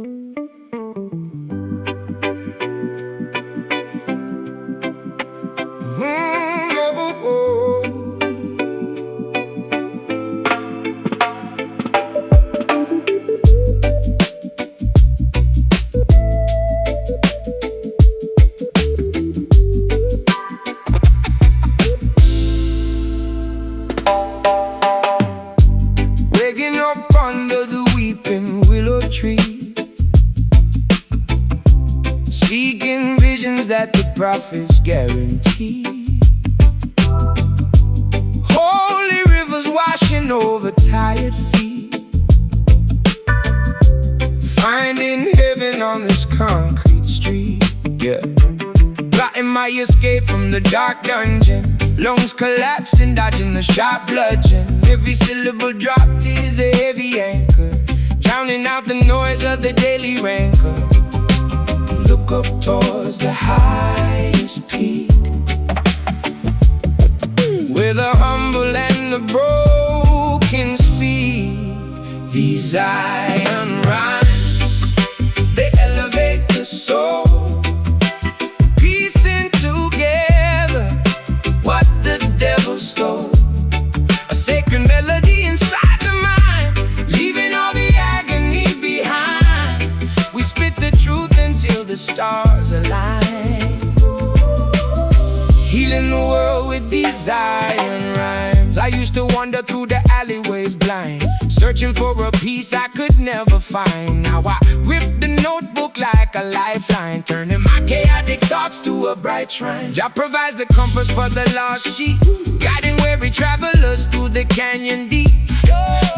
Waking up under the weeping willow tree, seeking visions that the prophets guarantee. Holy rivers washing over tired feet, finding heaven on this concrete street. Yeah, plotting my escape from the dark dungeon, lungs collapsing, dodging the sharp bludgeon. Every syllable dropped is a heavy anchor, drowning out the noise of the daily rancor. Look up towards the highest peak, where the humble and the broken speak. These iron rhymes, they elevate the soul, piecing together what the devil stole. A sacred melody inside the mind, leaving all the agony behind. We spit the truth until the stars align, healing the world with these iron rhymes. I used to wander through the alleyways blind, searching for a piece I could never find. Now I grip the notebook like a lifeline, turning my chaotic thoughts to a bright shrine. Jah provides the compass for the lost sheep, guiding weary travelers through the canyon deep.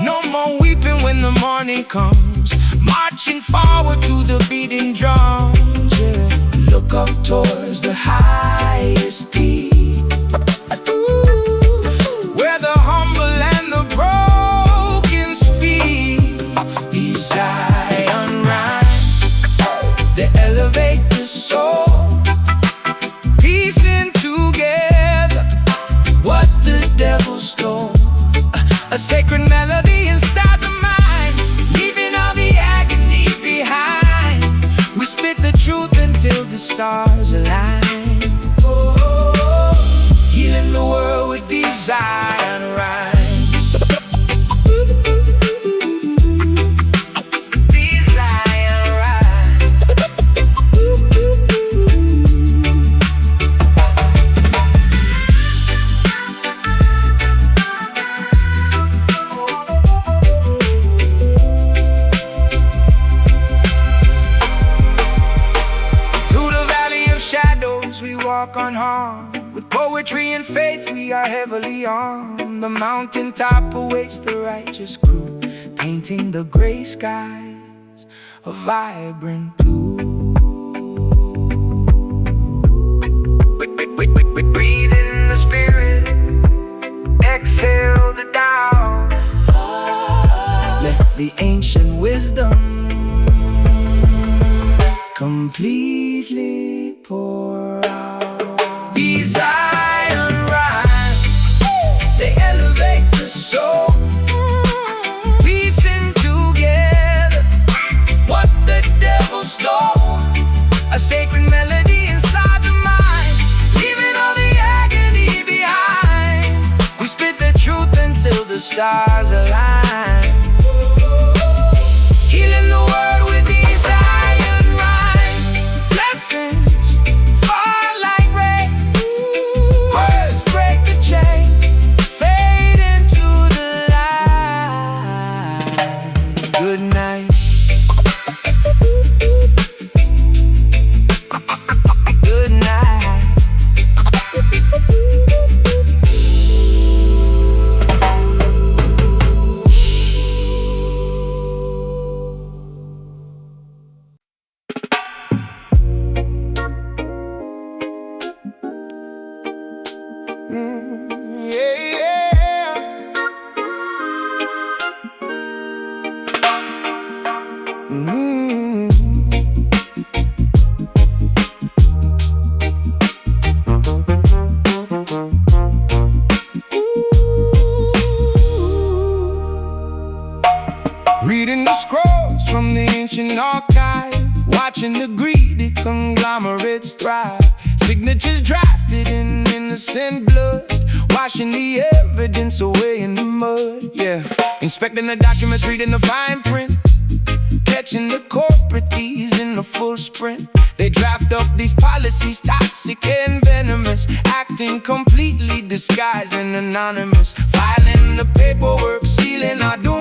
No more weeping when the morning comes, marching forward to the beating drums. Yeah. Look up towards the highest peak, where the humble and the broken speak. These iron rhymes, they elevate the soul, piecing together what the devil stole. A sacred melody inside the mind, leaving all the agony behind. We spit the truth until the stars align, healing the world with these iron rhymes. These iron rhymes. Through the valley of shadows we walk unharmed, with poetry and faith we are heavily armed. The mountaintop awaits the righteous crew, painting the gray skies a vibrant blue. Breathe in the spirit, exhale the doubt. Let the ancient wisdom completely pour out. These iron rhymes, they elevate the soul, piecing together what the devil stole. A sacred melody inside the mind, leaving all the agony behind. We spit the truth until the stars align, healing the world with these iron rhymes. Blessings fall like rain, words break the chain, fade into the light. Good night. Good night. Reading the scrolls from the ancient archive, watching the greedy conglomerates thrive. Signatures drafted in innocent blood, washing the evidence away in the mud, yeah. Inspecting the documents, reading the fine print, catching the corporate thieves in the full sprint. They draft up these policies, toxic and venomous, acting completely disguised and anonymous. Filing the paperwork, sealing our doom,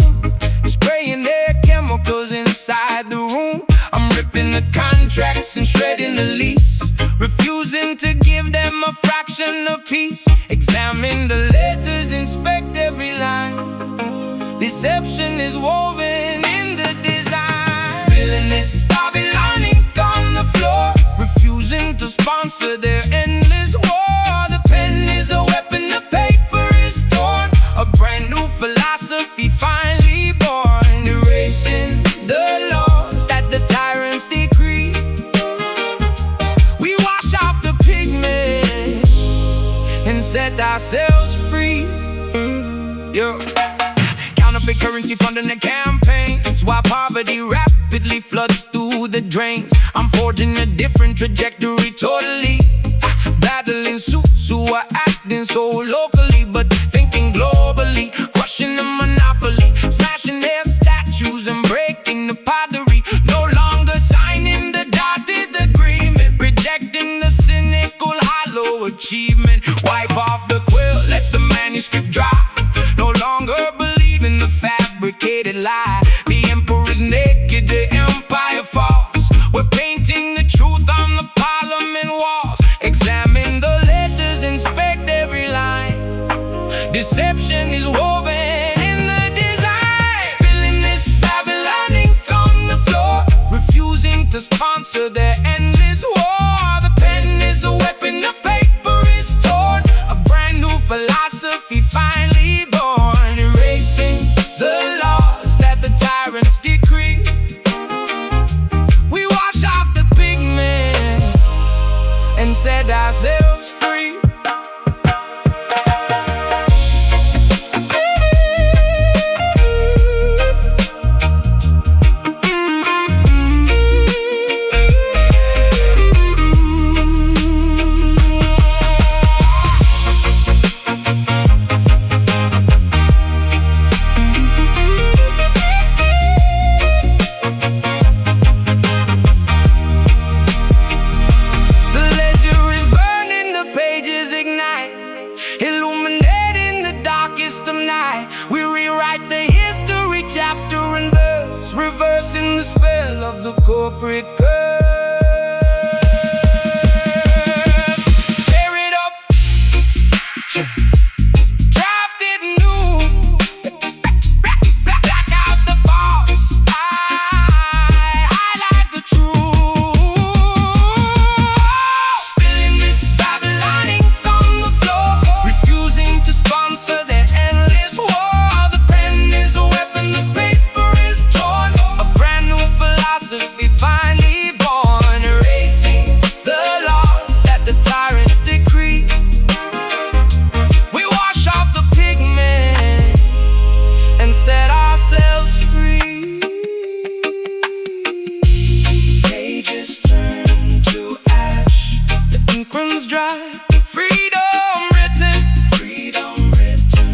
spraying their chemicals inside the room. I'm ripping the contracts and shredding the lease, refusing to give them a fraction of peace. Examine the letters, inspect every line. Deception is woven in the design. Spilling this Babylon ink on the floor, refusing to sponsor their endless war. The pen is a weapon, the paper is torn, a brand new philosophy finally born, erasing the laws that the tyrants decree. We wash off the pigment and set ourselves free. Counterfeit currency funding the campaigns, while poverty rapidly floods through the drains. I'm forging a different trajectory totally, battling suits who are acting so locally but thinking globally, crushing the monopoly, smashing their statues and breaking the pottery. No longer signing the dotted agreement, rejecting the cynical hollow achievement. Wipe off the quill, let the manuscript dry. No longer believe in the fabricated lie. The emperor's naked, the empire falls. We're painting the truth on the parliament walls. Examine the letters, inspect every line. Deception is woven in the design. Spilling this Babylon ink on the floor, refusing to sponsor their endless war. The pen is a weapon, the paper is torn, a brand new philosophy finally born, erasing the laws that the tyrants decree. We wash off the pigment and set ourselves free. Illuminating the darkest of night, we rewrite the history chapter and verse, reversing the spell of the corporate curse. Tear it up, draft it new, black out the false, highlight the truth. Spilling this Babylon ink on the floor, refusing to sponsor their endless war. The pen is a weapon, the paper is torn, a brand new philosophy finally born, erasing the laws that the tyrants decree. We wash off the pigment and set ourselves free. Pages turn to ash, the ink runs dry. Freedom written, freedom written.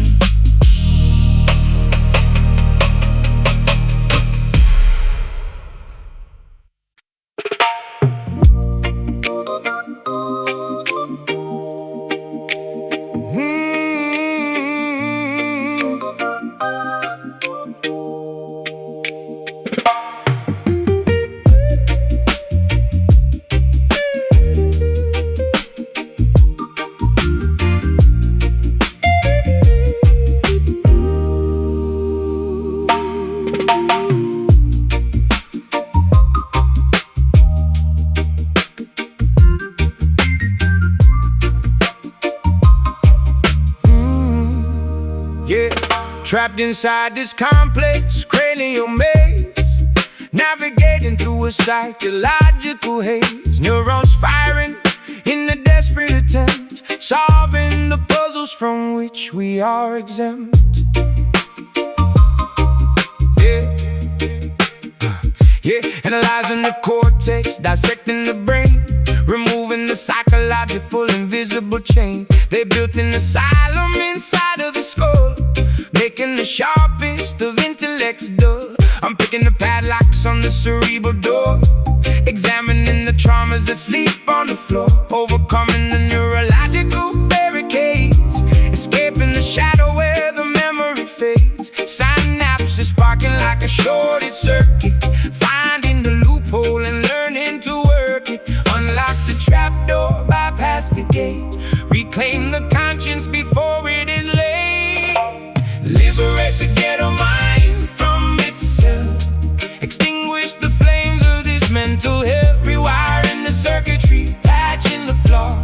Trapped inside this complex cranial maze, navigating through a psychological haze. Neurons firing in a desperate attempt, solving the puzzles from which we are exempt. Yeah. Yeah, analyzing the cortex, dissecting the brain, removing the psychological invisible chain. They built an asylum inside of the skull, making the sharpest of intellects dull. I'm picking the padlocks on the cerebral door, examining the traumas that sleep on the floor, overcoming the neurological barricades, escaping the shadow where the memory fades. Synapses sparking like a shorted circuit, finding the loophole and learning to work it. Unlock the trapdoor, bypass the gate, reclaim the conscience before it is late. Liberate the ghetto mind from itself, extinguish the flames of this mental hell, rewiring the circuitry, patching the flaw,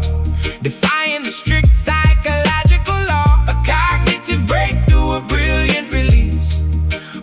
defying the strict psychological law. A cognitive breakthrough, a brilliant release,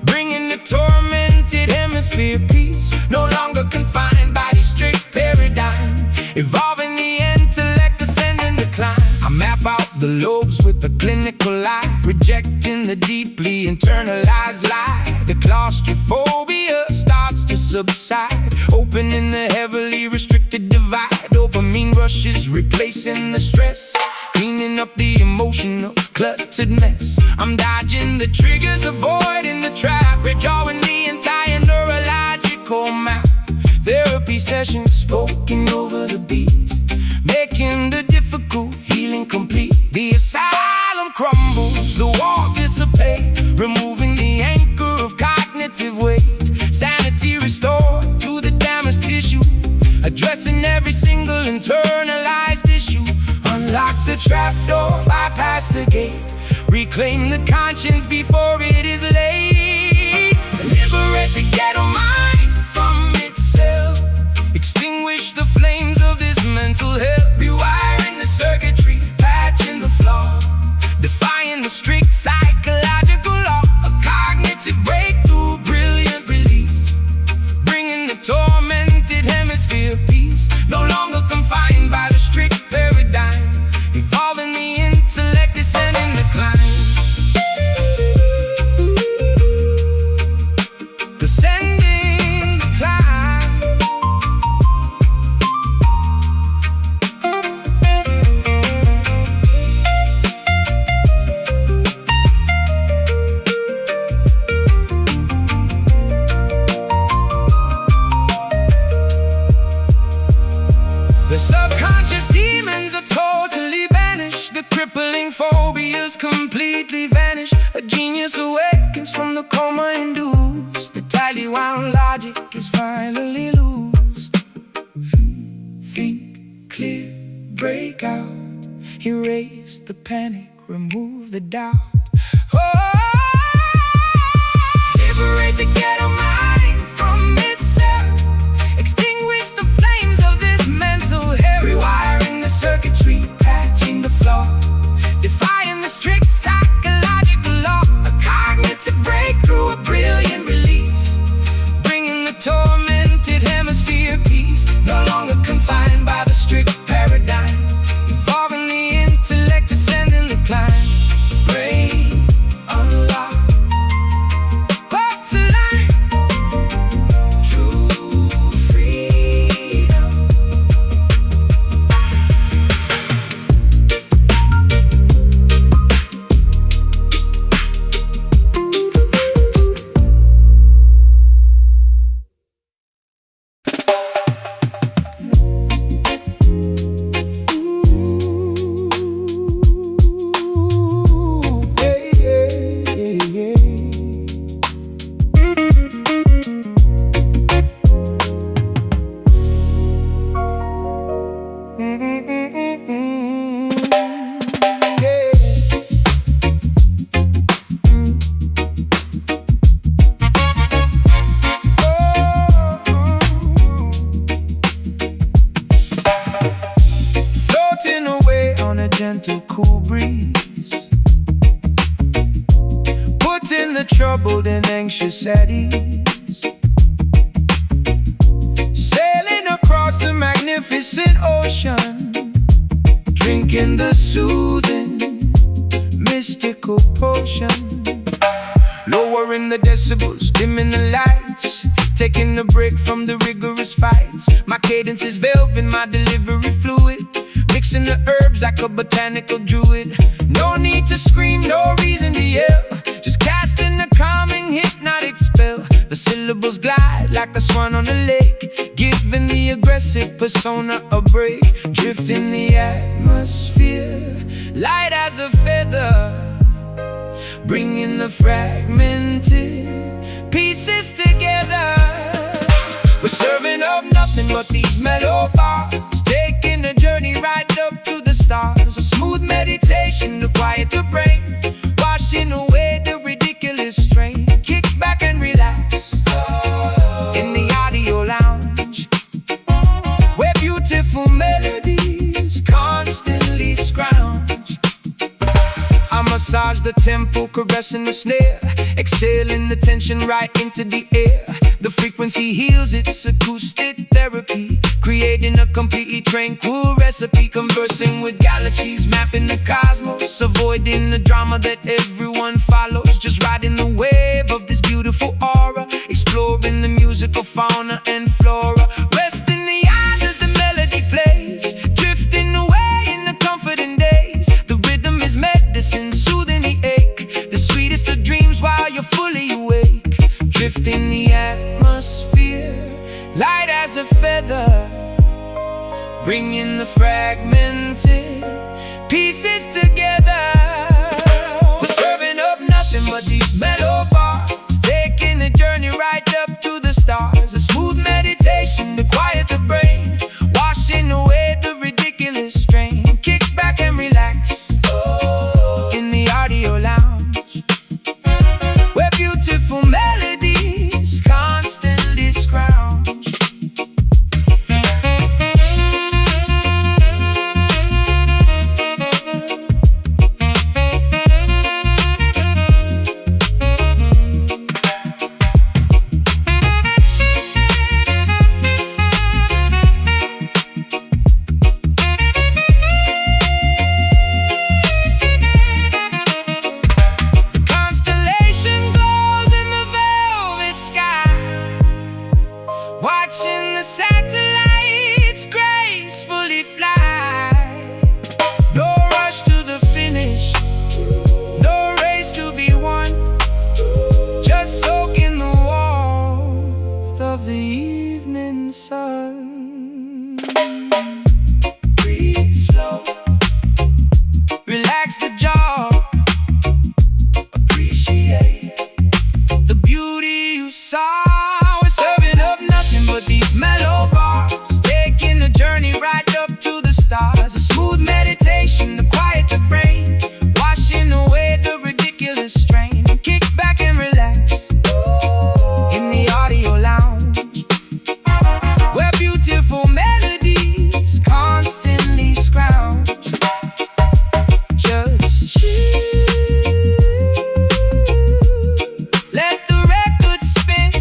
bringing the tormented hemisphere peace. No longer confined by the strict paradigm, evolving the intellect, ascending the climb. I map out the lobes with a clinical eye, rejecting the deeply internalized lie. The claustrophobia starts to subside, opening the heavily restricted divide. Dopamine rushes, replacing the stress, cleaning up the emotional cluttered mess. I'm dodging the triggers, avoiding the trap, redrawing the entire neurological map. Therapy sessions spoken over the beat, making the difficult healing complete. The asylum crumbles, the walls dissipate, removing the anchor of cognitive weight. Sanity restored to the damaged tissue, addressing every single internalized issue. Unlock the trapdoor, bypass the gate, reclaim the conscience before it is late. Liberate the ghetto mind from itself, extinguish the flames of this mental hell, rewiring the circuitry, patching the flaw, defying the strict psychological law. A cognitive breakthrough, brilliant release, bringing the tormented hemisphere peace. No longer confined by the strict paradigm, evolving the intellect, descending the climb. Descending the climb. The subconscious demons are totally banished, the crippling phobias completely vanish. A genius awakens from the coma induced, the tightly wound logic is finally loosed. Think clear, break out, erase the panic, remove the doubt. Oh, liberate the ghetto mind from itself, extinguish the flames of this mental hell, rewiring the circuitry, patching the flaw, defying the strict psychological law. A cognitive breakthrough, a brilliant release, bringing the tormented hemisphere peace. No longer confined by the strict paradigm, evolving the intellect, ascending the climb. Brain unlock, up to life, true freedom. Floating away on a gentle, cool breeze, putting the troubled and anxious at ease, sailing across the magnificent ocean, drinking the soothing, mystical potion. Lowering the decibels, dimming the lights, taking a break from the rigorous fights. My cadence is velvet, my delivery fluid, mixing the herbs like a botanical druid. No need to scream, no reason to yell, just casting a calming hypnotic spell. The syllables glide like a swan on a lake, giving the aggressive persona a break. Drift in the atmosphere, light as a feather, bringing the fragmented pieces together. We're serving up nothing but these mellow bars, taking a journey right up to the stars. A smooth meditation to quiet the brain, washing away the ridiculous strain. Kick back and relax in the audio lounge, where beautiful melodies constantly scrounge. I massage the tempo, caressing the snare, exhaling the tension right into the air. The frequency heals, it's acoustic therapy, creating a completely tranquil recipe. Conversing with galaxies, mapping the cosmos, avoiding the drama that everyone follows. Just riding the wave of this beautiful aura, exploring the musical fauna and flora. Rest in the eyes as the melody plays, drifting away in the comforting days. The rhythm is medicine, soothing the ache, the sweetest of dreams while you're fully awake. Drift in the atmosphere, light as a feather, bringing the fragmented pieces together. We're serving up nothing but these mellow bars, taking a journey right up to the stars. A smooth meditation to quiet the brain, washing away the ridiculous strain. Kick back and relax in the audio lounge, where beautiful melodies constantly scrounge. Watching the satellites gracefully fly. No rush to the finish, no race to be won, just soak in the warmth of the evening sun. Breathe slow, relax the jaw, appreciate the beauty you saw. But these mellow bars, taking a journey right up to the stars. A smooth meditation to quiet the brain, washing away the ridiculous strain. Kick back and relax in the audio lounge, where beautiful melodies constantly scrounge. Just chill, let the record spin.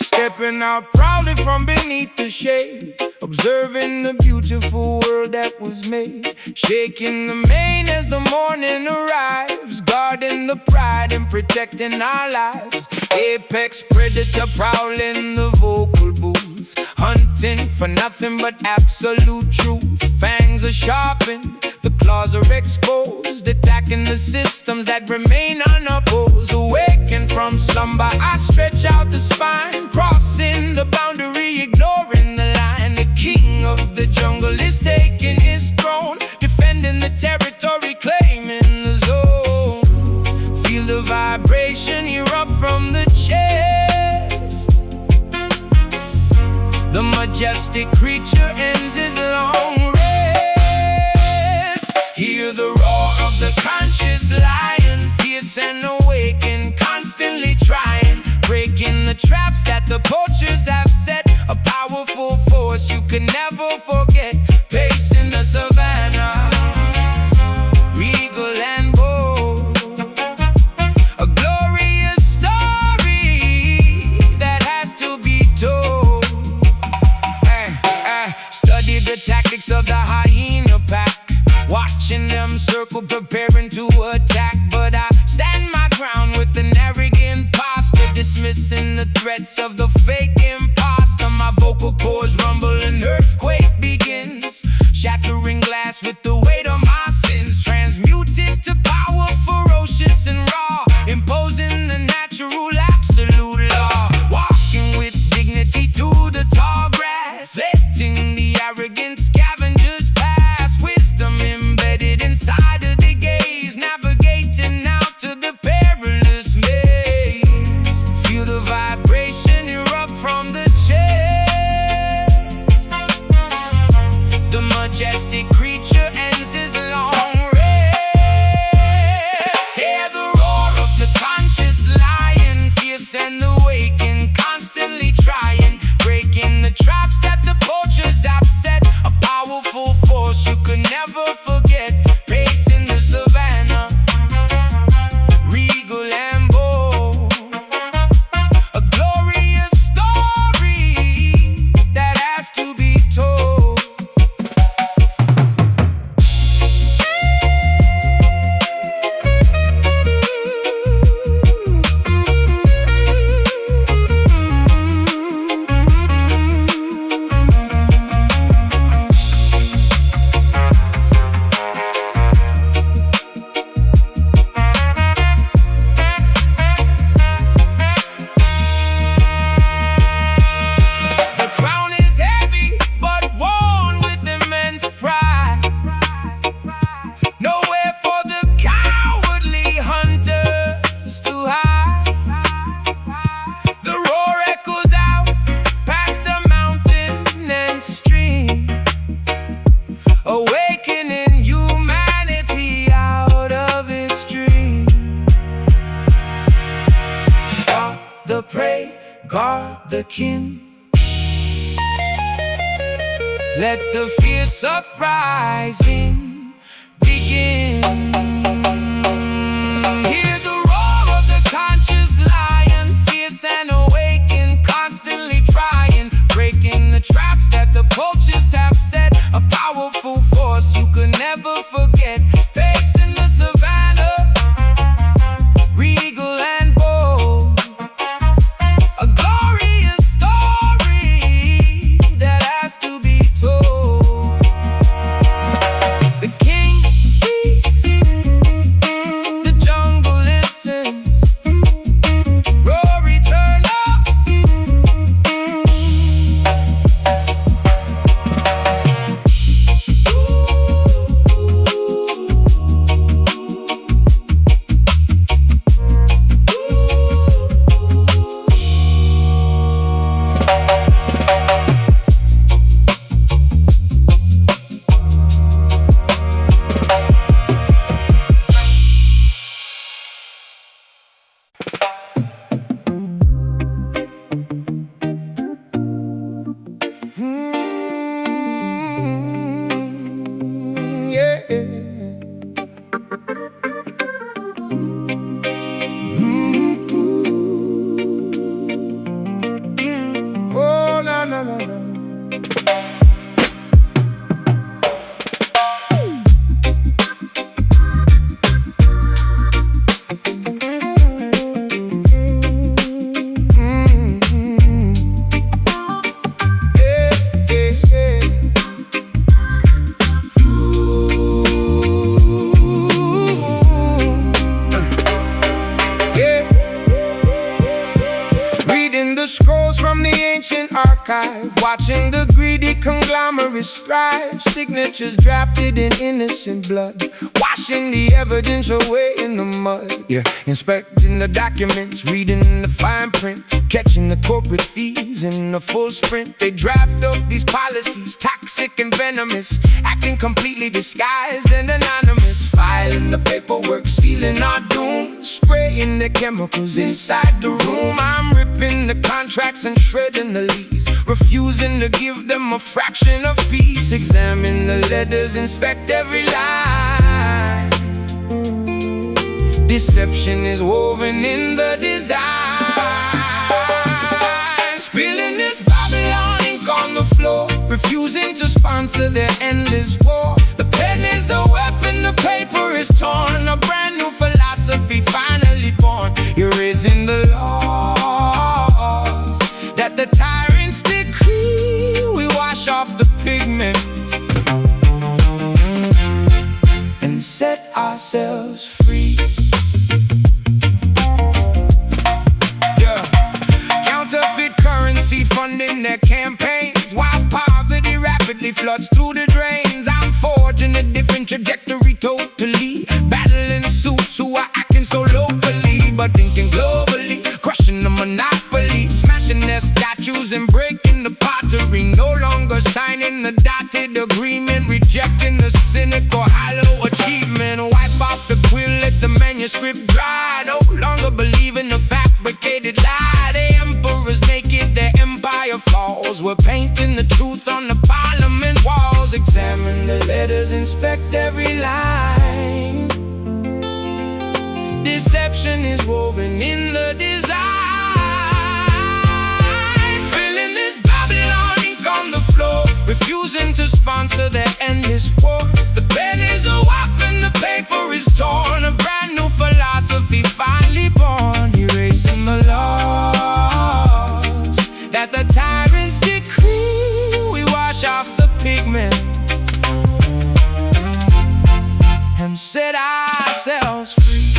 Stepping out proudly from beneath the shade, observing the beautiful world that was made. Shaking the mane as the morning arrives, guarding the pride and protecting our lives. Apex predator prowling the vocal booth, hunting for nothing but absolute truth. Fangs are sharpened, the claws are exposed, attacking the systems that remain unopposed. Awakened from slumber, I stretch out the spine, crossing the boundary, ignoring the line. The king of the jungle is taking his throne, defending the territory, claiming the zone. majestic creature ends his long race. Hear the roar of the conscious lion, fierce and awakened, constantly trying, breaking the traps that the poachers have set. A powerful force you can never forget, pacing the savannah, regal and bold. A glorious story that has to be told. Study the tactics of the hyena pack, watching them circle, preparing to attack. But I stand my ground with an arrogant posture, dismissing the threats of the fake imposter. My vocal cords rumble, an earthquake begins, shattering glass with the weight of my sins. Transmuted to power, ferocious and raw, imposing the natural absolute law. Walking with dignity through the tall grass, letting the arrogant scavengers pass. Wisdom embedded inside of the gaze, navigating out to the perilous maze. Feel the vibration erupt from the chest. The majestic creature ends his long race. Hear the roar of the conscious lion, fierce and awakened, constantly trying, breaking the traps that the poachers have set. A powerful force you could never forget, pacing the savannah, regal and bold. A glorious story that has to be told. The crown is heavy, but worn with immense pride. Nowhere for the cowardly hunters to hide. The roar echoes out past the mountain and stream, awakening humanity out of its dream. Stalk the prey, guard the kin. Let the fierce uprising begin. Hear the roar of the conscious lion, fierce and awakened, constantly trying, breaking the traps that the poachers have set. A powerful force you could never forget, pacing the savannah, regal and bold. A glorious story that has to be told. The king speaks, the jungle listens. Rory, turn up. Yeah. Oh, na na na na. Archive, watching the greedy conglomerate strive. Signatures drafted in innocent blood, washing the evidence away in the mud. Yeah, inspecting the documents, reading the fine print, catching the corporate thieves in a full sprint. They draft up these policies, toxic and venomous, acting completely disguised and anonymous. Filing the paperwork, sealing our doom, spraying the chemicals inside the room. I'm ripping the contracts and shredding the lease, refusing to give them a fraction of peace. Examine the letters, inspect every line. Deception is woven in the design. Spilling this Babylon ink on the floor, refusing to sponsor their endless war. The pen is a weapon, the paper is torn, a brand new philosophy finally born. Erasing the laws that the tyrants decree. We wash off the pigment and set ourselves free. Funding their campaigns while poverty rapidly floods through the drains. I'm forging a different trajectory totally, battling suits who are acting so locally but thinking globally, crushing the monopoly, smashing their statues and breaking the pottery. No longer signing the dotted agreement, rejecting the cynical hollow achievement. Wipe off the quill, let the manuscript dry. No longer believe in the fabricated lie. The emperor's naked, their empire falls. We're painting the truth on the parliament walls. Examine the letters, inspect every line. Deception is woven in the design. Spilling this Babylon ink on the floor, refusing to sponsor their endless war. The pen is a weapon, the paper is torn, a brand new philosophy finally born. Erasing the laws that the tyrants decree. We wash off the pigment and set ourselves free.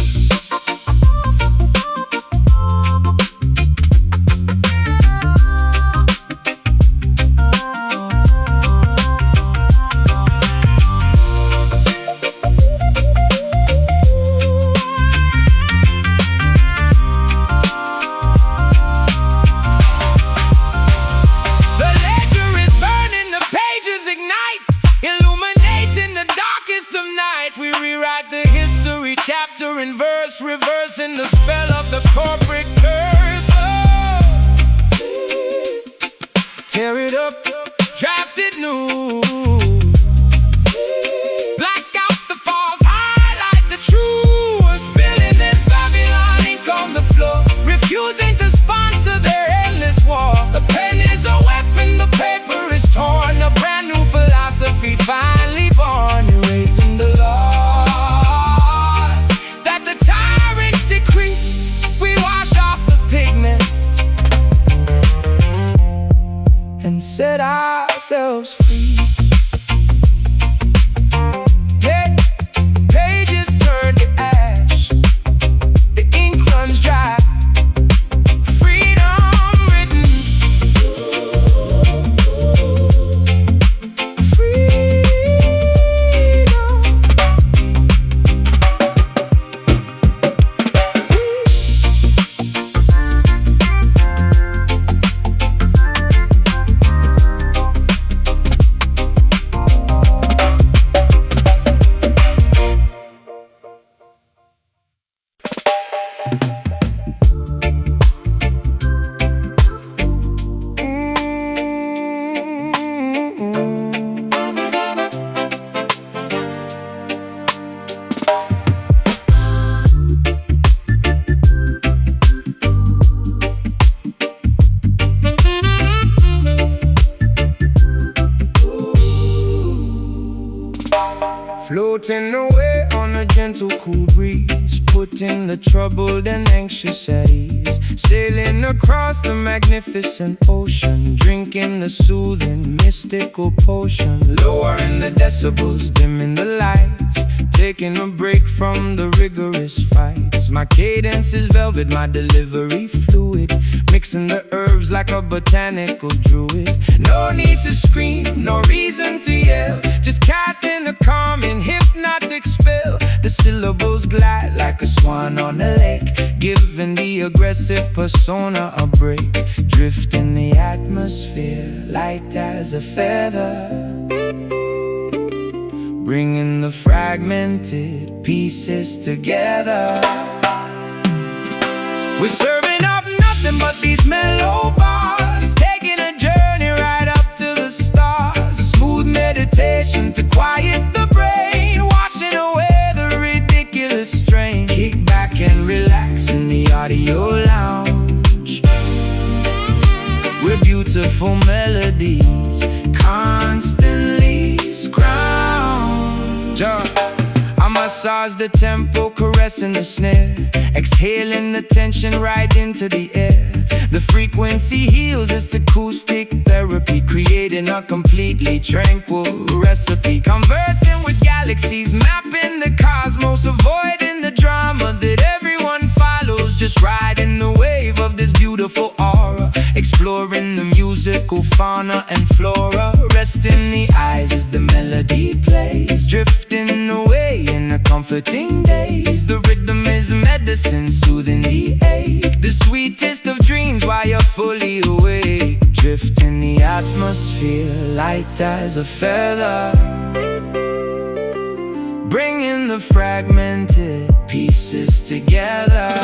Chapter and verse, reversing the spell of the corporate curse. Oh, tear it up, draft it new. Black out the false, highlight the true. Spilling this Babylon ink on the floor, refusing to sponsor their endless war. The pen is a weapon, the paper is torn, a brand new philosophy finally born. Erasing the law and set ourselves free. Yeah, pages turn to ash, the ink runs dry. Freedom written, floating away on a gentle cool breeze, putting the troubled and anxious at ease. Sailing across the magnificent ocean, drinking the soothing mystical potion. Lowering the decibels, dimming the lights, taking a break from the rigorous fights. My cadence is velvet, my delivery fluid, mixing the herbs like a botanical druid. No need to scream, no reason to yell, just casting a calming hypnotic spell. The syllables glide like a swan on a lake, giving the aggressive persona a break. Drift in the atmosphere, light as a feather, bringing the fragmented pieces together. We're serving up nothing but these mellow bars, taking a journey right up to the stars. A smooth meditation to quiet the brain, washing away the ridiculous strain. Kick back and relax in the audio lounge, where beautiful melodies constantly scrounge. I massage the tempo, caressing the snare, exhaling the tension right into the air. The frequency heals, it's acoustic therapy, creating a completely tranquil recipe. Conversing with galaxies, mapping the cosmos, avoiding the drama that everyone follows. Just riding the wave of this beautiful aura, exploring the musical fauna and flora. Rest in the eyes as the melody plays, drifting away in a comforting daze. The rhythm is medicine, soothing the ache, the sweetest of dreams while you're fully awake. Drift in the atmosphere, light as a feather, bringing the fragmented pieces together.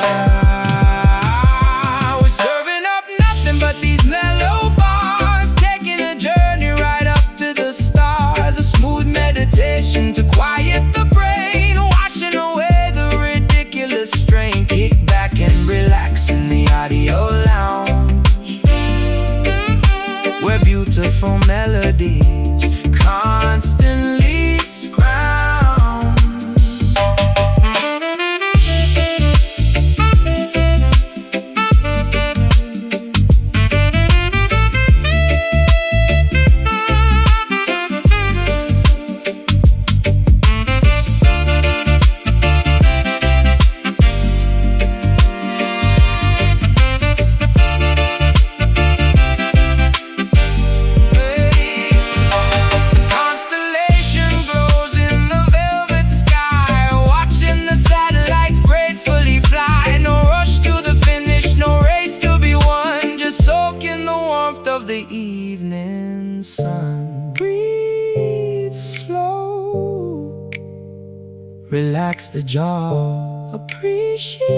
We're serving up nothing but these mellow bars, taking a journey right up to the stars. A smooth meditation to quiet the brain, washing away the ridiculous strain. Kick back and relax in the audio lounge, where beautiful melodies constantly scrounge. The evening sun, breathe slow, relax the jaw, appreciate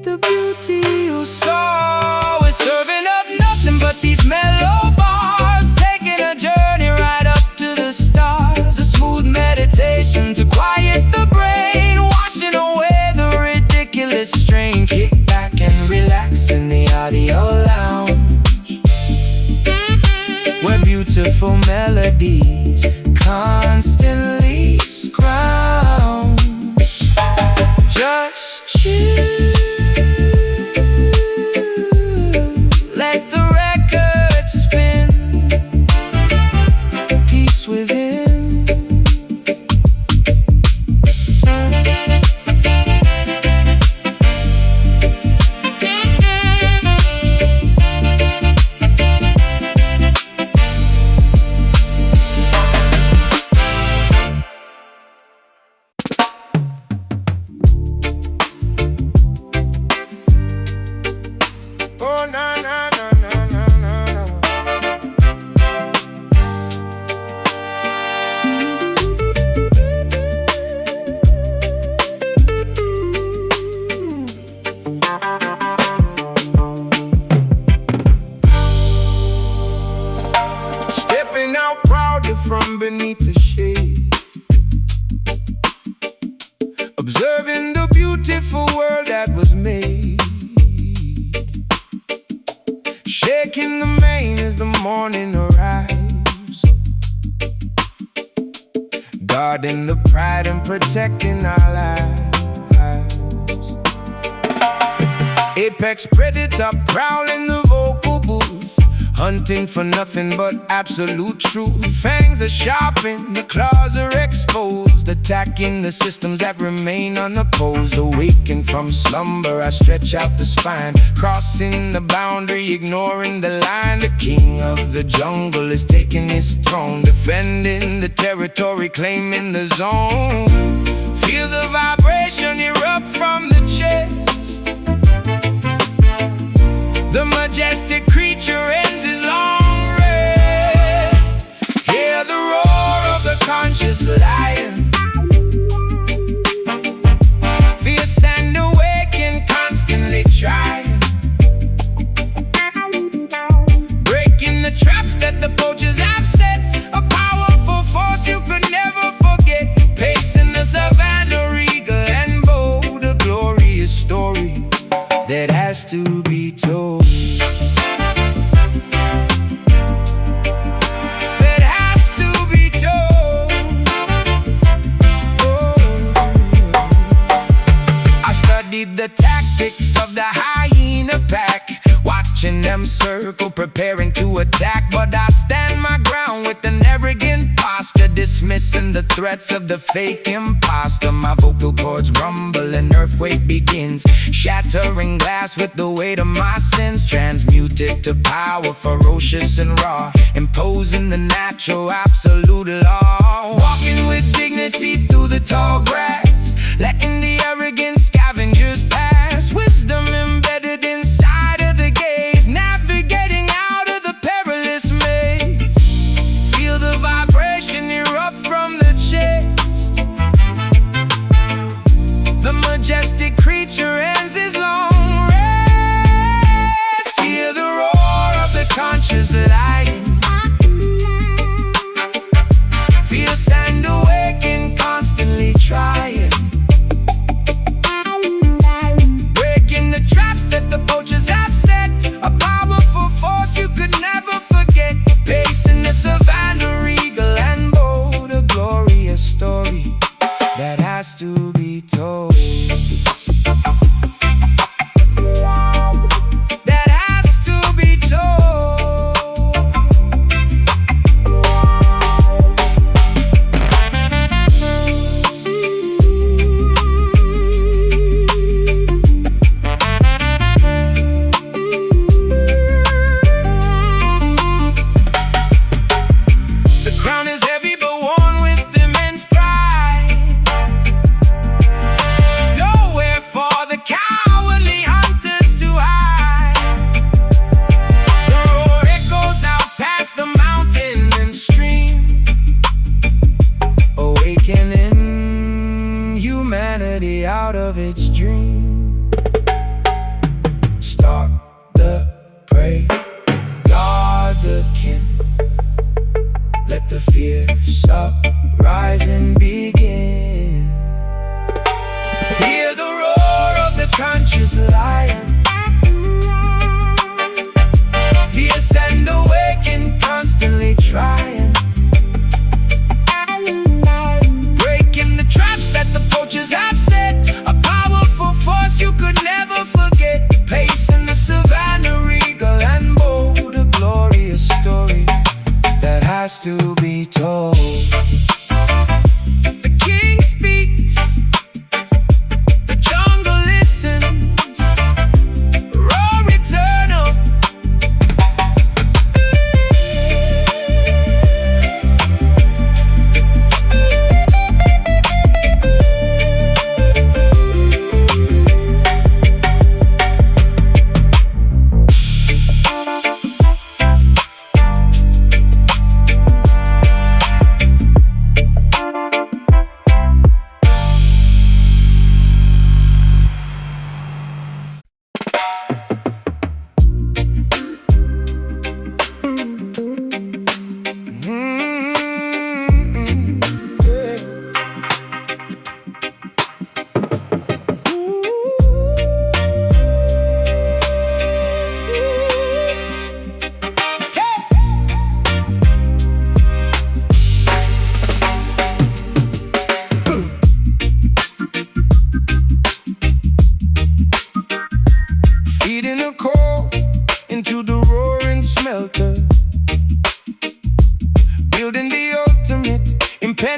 the beauty you saw. We're serving up nothing but these mellow bars, taking a journey right up to the stars. A smooth meditation to quiet the brain, washing away the ridiculous strain. Kick back and relax in the audio lounge, where beautiful melodies constantly scrounge. Just chill, let the record spin, peace within. Oh, na na na na na na. Stepping out proudly from beneath the shade, observing the beautiful world that was made. Shaking the mane as the morning arrives, guarding the pride and protecting our lives. Apex predator prowling the vocal booth, hunting for nothing but absolute truth. Fangs are sharpened, the claws are exposed, attacking the systems that remain unopposed. Awakened from slumber, I stretch out the spine, crossing the boundary, ignoring the line. The king of the jungle is taking his throne, defending the territory, claiming the zone. Feel the vibration erupt from the chest. The majestic creature ends his long rest. Hear the roar of the conscious lion, fierce and awakened, constantly trying, breaking the traps that the poachers have set. A powerful force you could never forget, pacing the savannah, regal and bold. A glorious story that has to be told. That has to be told. Oh. I studied the tactics of the hyena pack, watching them circle, preparing to attack. But I stand my ground with an arrogant posture, dismissing the threats of the fake imposter. My vocal cords rumble, an earthquake begins, shattering glass with the weight of my sins. Transmuted to power, ferocious and raw, imposing the natural absolute law. Walking with dignity through the tall grass, letting the arrogant scavengers pass. Wisdom embedded inside of the gaze, navigating out of the perilous maze. Feel the vibration erupt from the chest. The majestic creature ends his long rest. Hear the roar of the conscious lion, fierce and awakened, constantly trying, breaking the traps that the poachers have set. A powerful force you could never forget, pacing the savannah, regal and bold. A glorious story that has to be told. That has to be told. The crown is heavy but worn with immense pride. Nowhere for the cowardly hunters to hide. The roar echoes out past the mountain and stream, awakening humanity out of its dream. Stalk the prey, guard the kin, let the fierce uprising begin. Hear the roar of the conscious lion, fierce and awakened, constantly trying, breaking the traps that the poachers have set. A powerful force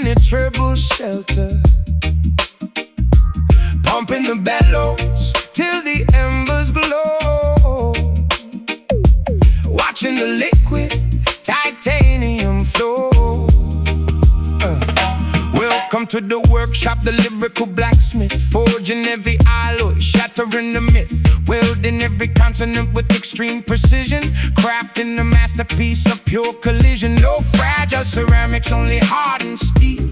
impenetrable shelter, pumping the bellows till the embers glow, watching the liquid titanium flow. Welcome to the workshop, the lyrical blacksmith, forging every alloy, shattering the myth, welding every consonant with extreme precision, crafting a masterpiece of pure collision. No fragile ceramics, only hardened steel,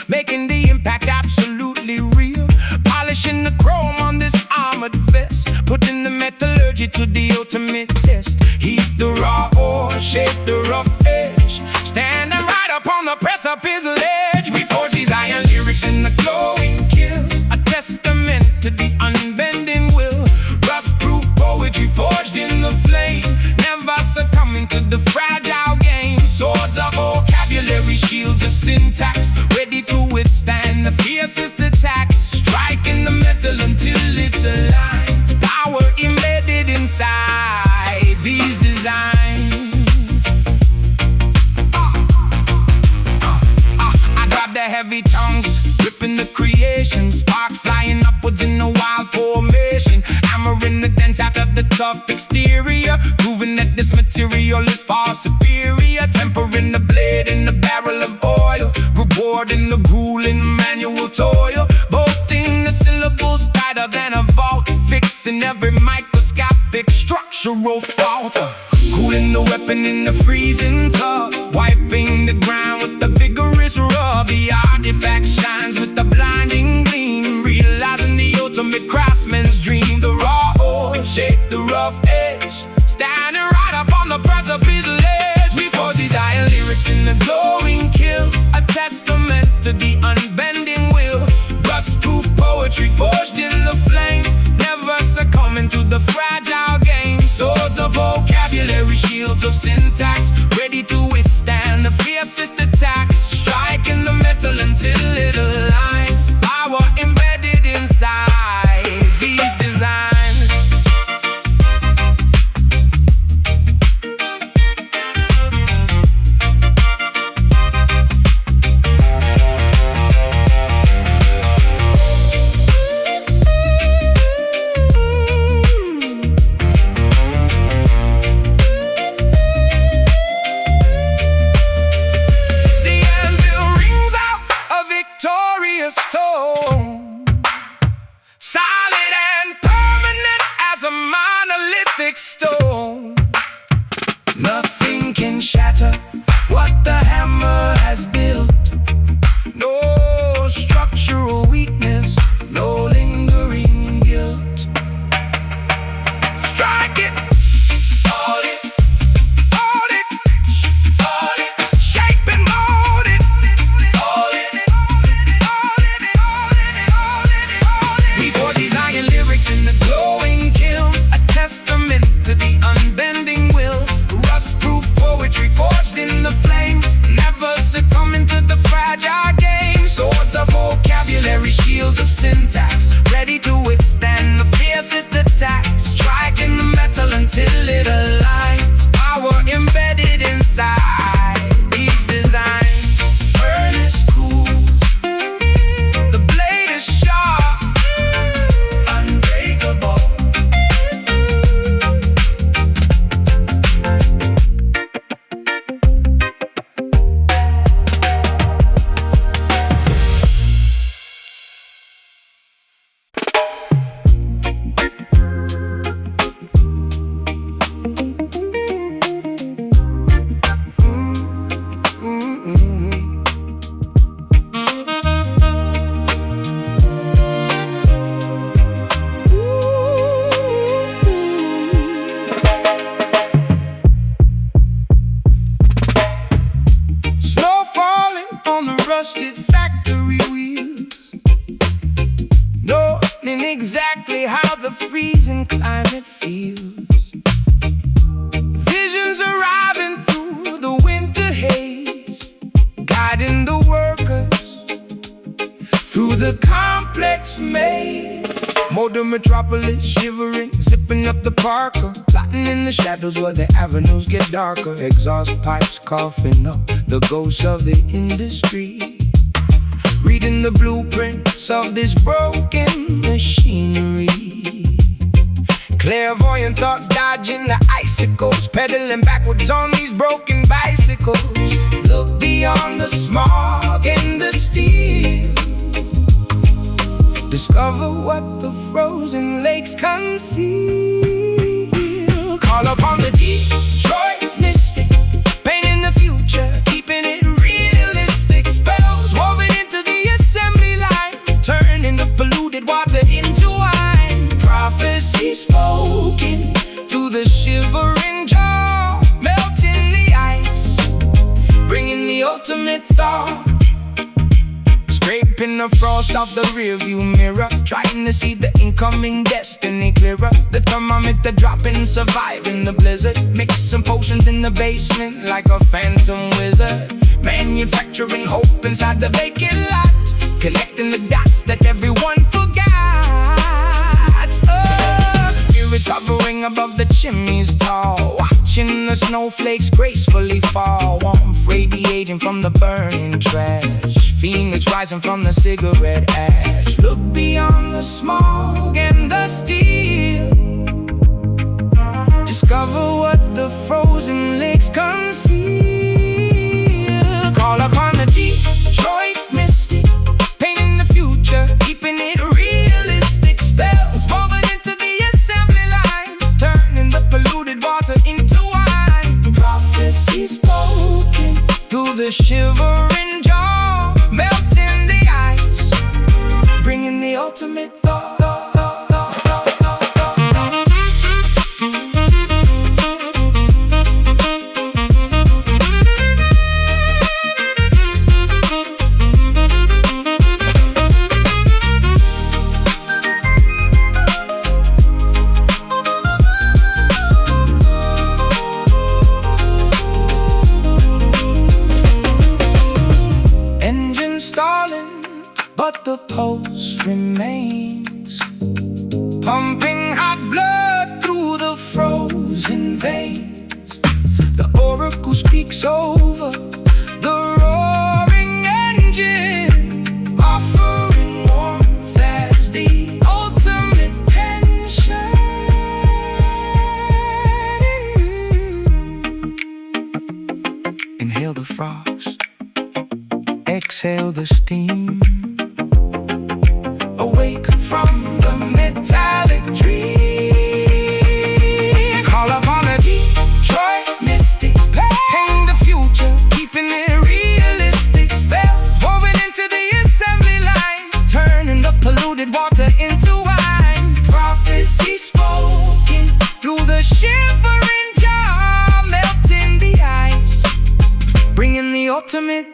making the impact absolutely real. Polishing the chrome on this armored vest, putting the metallurgy to the ultimate test. Heat the raw ore, shape the rough edge, standing right up on the precipice ledge. We forge these iron lyrics in the glowing kiln, a testament to the unbending will. Rust-proof poetry forged in the flame, never succumbing to the fragile game. Swords of vocabulary, shields of syntax, ready to withstand the fiercest attacks. Striking the metal until it aligns, power embedded inside these designs. I grab the heavy tongues, ripping the creation, spark flying upwards in a wild formation, hammering the dents out of the tough exterior, proving that this material is far superior. Tempering the blade in the barrel of oil, rewarding the grueling manual toil, bolting the syllables tighter than a vault, fixing every microscopic structural fault. Cooling the weapon in the freezing tub, wiping the ground with the vigorous rub. The artifact shines with the blinding gleam, realizing the ultimate craftsman's dream. The raw ore shaped the rough edge, standing right up on the precipice ledge. We forge these iron lyrics in the glowing kiln, a testament to the unbending will. Rust-proof poetry forged in the flame, never succumbing to the fragile game. Swords of vocabulary, shields of syntax, ready to withstand the fiercest attacks. Striking the metal until it aligns, power embedded inside these designs. Stone, solid and permanent as a monolithic stone. Nothing can shatter what the hammer has built. No structural weakness, no lingering guilt. Strike it, hold it, fold it, fold it, shape and mold it, hold it. In the glowing kiln, a testament to the unbending will. Rust-proof poetry forged in the flame, never succumbing to the fragile game. Swords of vocabulary, shields of syntax, ready to withstand the fiercest attacks. Striking the metal until it aligns, power embedded inside these designs. Furnace cool, the blade is sharp, rusted factory wheels, knowing exactly how the freezing climate feels. Visions arriving through the winter haze, guiding the workers through the complex maze. Motor metropolis shivering, zipping up the Parker, plotting in the shadows where the avenues get darker. Exhaust pipes coughing up the ghosts of the industry. reading the blueprints of this broken machinery. Clairvoyant thoughts dodging the icicles, pedaling backwards on these broken bicycles. Look beyond the smog and the steel, discover what the frozen lakes conceal. Call upon the Detroit mystic, painting the future, keeping it realistic. Spells woven into the assembly line, turning the polluted water into wine. Prophecy spoken through the shivering jaw, melting the ice, bringing the ultimate thaw. Scraping the frost off the rearview mirror, trying to see the incoming destiny clearer. The thermometer dropping, surviving the blizzard, mixing potions in the basement like a phantom wizard. Manufacturing hope inside the vacant lot, connecting the dots that everyone forgot. Spirits hovering above the chimneys tall, watching the snowflakes gracefully fall. Warmth radiating from the burning trash, phoenix rising from the cigarette ash. Look beyond the smog and the steel, discover what the frozen lakes conceal. Call upon the Detroit mystic, painting the future, keeping it realistic. Spells woven into the assembly line, turning the polluted water into wine. Prophecy spoken through the shivering jaw, melting the ice, bringing the ultimate thought. But the pulse remains, pumping hot blood through the frozen veins. The oracle speaks over the roaring engine, offering warmth as the ultimate pension. Inhale the frost, exhale the steam, awake from the metallic dream. Call upon a Detroit mystic, painting the future, keeping it realistic. Spells woven into the assembly line, turning the polluted water into wine. Prophecy spoken through the shivering jaw, melting the ice, bringing the ultimate.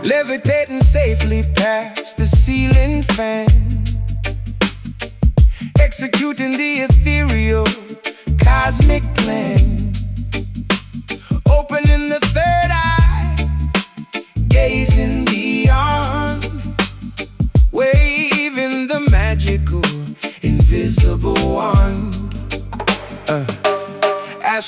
Levitating safely past the ceiling fan, executing the ethereal cosmic plan. Opening the third eye, gazing beyond, waving the magical invisible wand.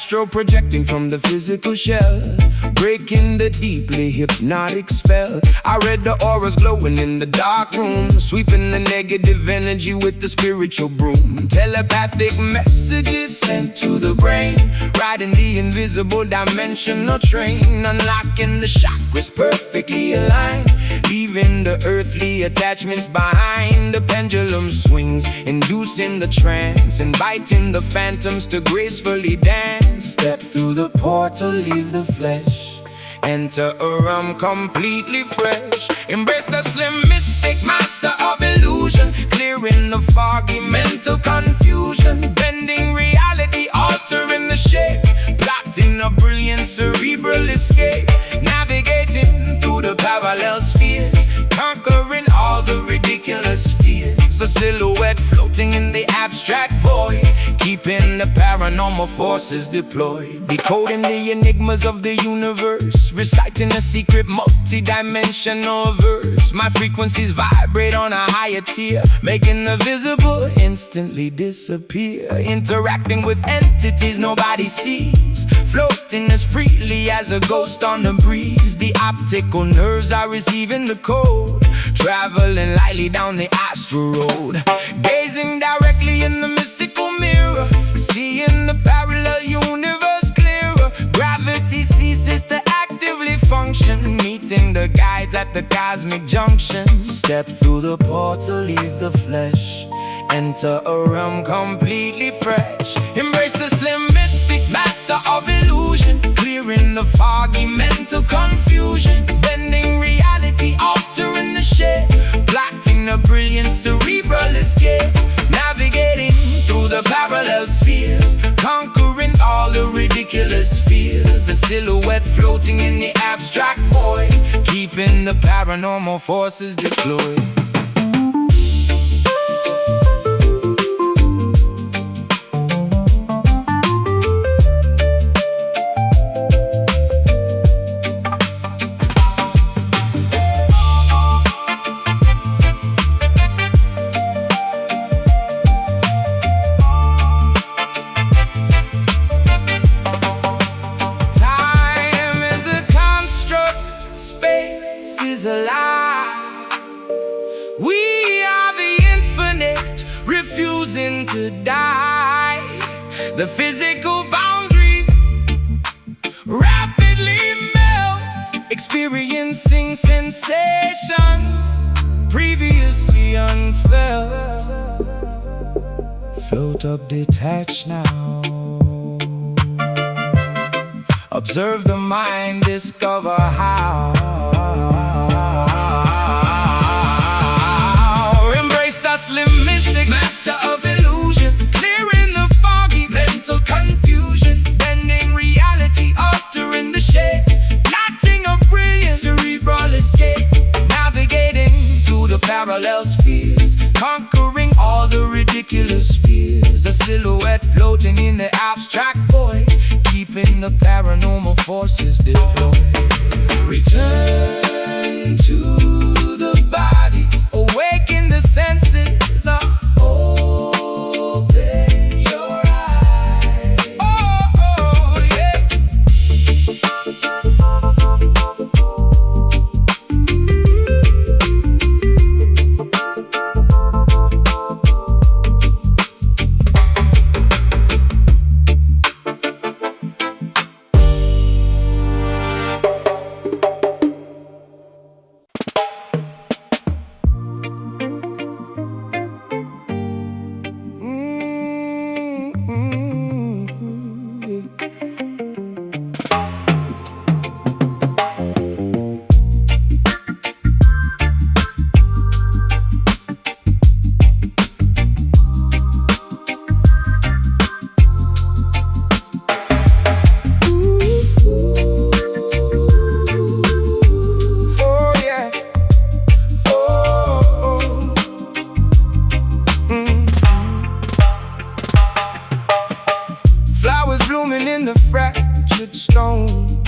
astral projecting from the physical shell, breaking the deeply hypnotic spell. I read the auras glowing in the dark room, sweeping the negative energy with the spiritual broom. Telepathic messages sent to the brain, riding the invisible dimensional train, unlocking the chakras perfectly aligned, leaving the earthly attachments behind. The pendulum swings, inducing the trance, inviting the phantoms to gracefully dance. Step through the portal, leave the flesh, enter a realm completely fresh. Embrace the slim mystic, master of illusion, clearing the foggy mental confusion, bending reality, altering the shape, plotting a brilliant cerebral escape, navigating through the parallel spheres, conquering all the ridiculous fears. A silhouette floating in the abstract void, keeping the paranormal forces deployed, decoding the enigmas of the universe, reciting a secret multi-dimensional verse. My frequencies vibrate on a higher tier, making the visible instantly disappear, interacting with entities nobody sees, floating as freely as a ghost on the breeze. The optical nerves are receiving the code, traveling lightly down the astral road, gazing directly in the mystical mirror, seeing the parallel universe clearer. Gravity ceases to actively function, meeting the guides at the cosmic junction. Step through the portal, leave the flesh, enter a realm completely fresh. Embrace the slim mystic, master of illusion, clearing the foggy mental confusion, bending reality, altering the shape, plotting a brilliant cerebral escape, navigating through the parallel spheres, conquering all the ridiculous fears. A silhouette floating in the abstract void, keeping the paranormal forces deployed. We are the infinite, refusing to die. The physical boundaries rapidly melt, experiencing sensations previously unfelt. Float up detached now, observe the mind, discover how. Embrace the slim mystic, master of illusion, clearing the foggy mental confusion, bending reality, altering the shape, plotting a brilliant cerebral escape, navigating through the parallel spheres, conquering all the ridiculous fears. A silhouette floating in the abstract void, keeping the paranormal forces deployed. Return to the body, awaken the senses, open your eyes. Oh, yeah. Blooming in the fractured stone.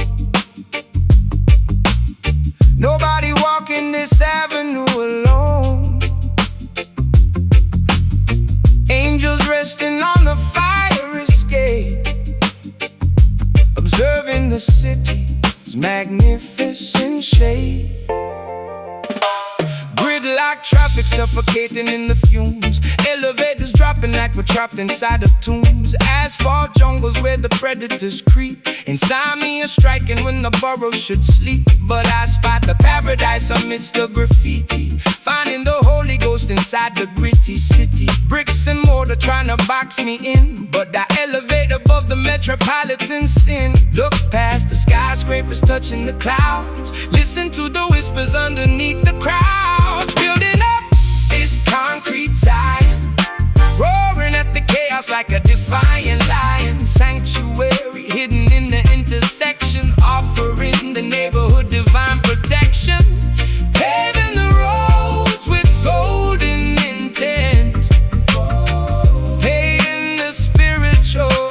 Nobody walking this avenue alone. Angels resting on the fire escape, magnificent shade. Gridlock traffic suffocating in the fumes. Elevators dropping like we're trapped inside of tombs. Asphalt jungles where the predators creep. Insomnia striking when the burrow should sleep. But I spot the paradise amidst the graffiti, finding the Holy Ghost inside the gritty city. Bricks and mortar trying to box me in, but I elevate above the metropolitan sin. Look past the skyscrapers touching the clouds, listen to the whispers underneath the crowds. Building up this concrete Zion, roaring at the chaos like a defiant lion. Sanctuary hidden in the intersection, offering the neighborhood divine protection. Paving the roads with golden intent, paying the spiritual,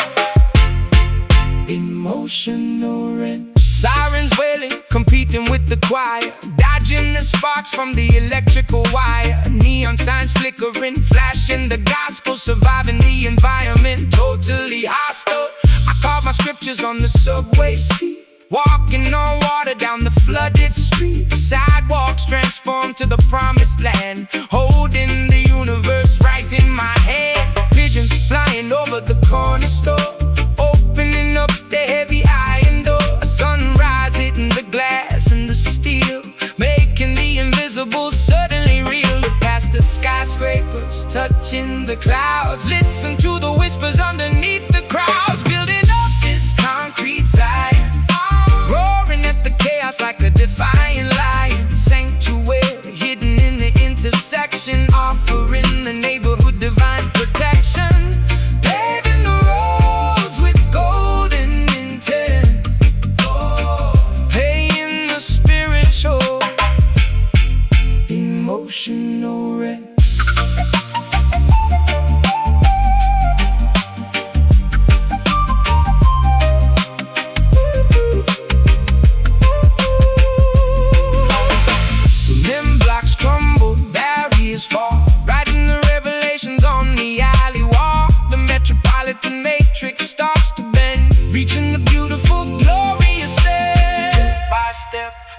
emotional rent. Sirens wailing, competing with the choir, dodging the sparks from the electrical wire. Neon signs flickering, flashing the gospel, surviving the environment, totally hostile. I carve my scriptures on the subway seat, walking on water down the flooded street. Sidewalks transform to the promised land, holding the universe right in my hand. Pigeons flying over the corner store, opening up the heavy iron door. A sunrise hitting the glass and the steel, making the invisible suddenly real. Look past the skyscrapers, touching the clouds, listen to the whispers underneath the crowds. Building up this concrete Zion, roaring at the chaos like a defiant lion. Sanctuary hidden in the intersection, offering the neighborhood divine protection. Paving the roads with golden intent, paying the spiritual, emotional rent.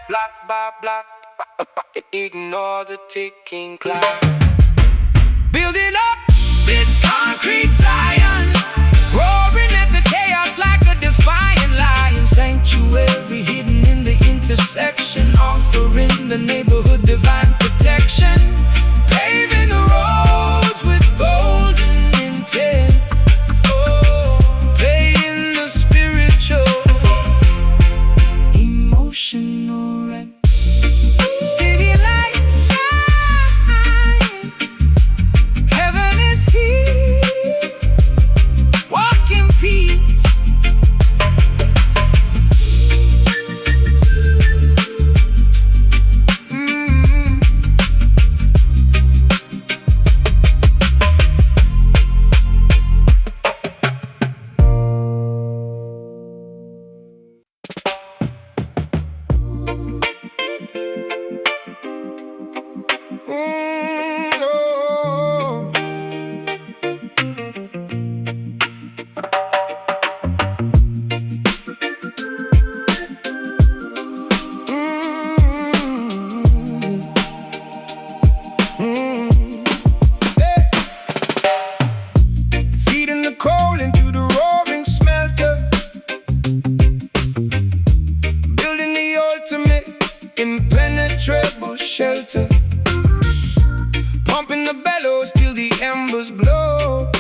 Block by block, ignore the ticking clock. Building up this concrete Zion, roaring at the chaos like a defiant lion. Sanctuary hidden in the intersection, offering the neighborhood divine protection. Paving the roads with golden intent, paying the spiritual, emotional rent. City lights shine, heaven is here, walk in peace. Impenetrable shelter, pumping the bellows till the embers glow,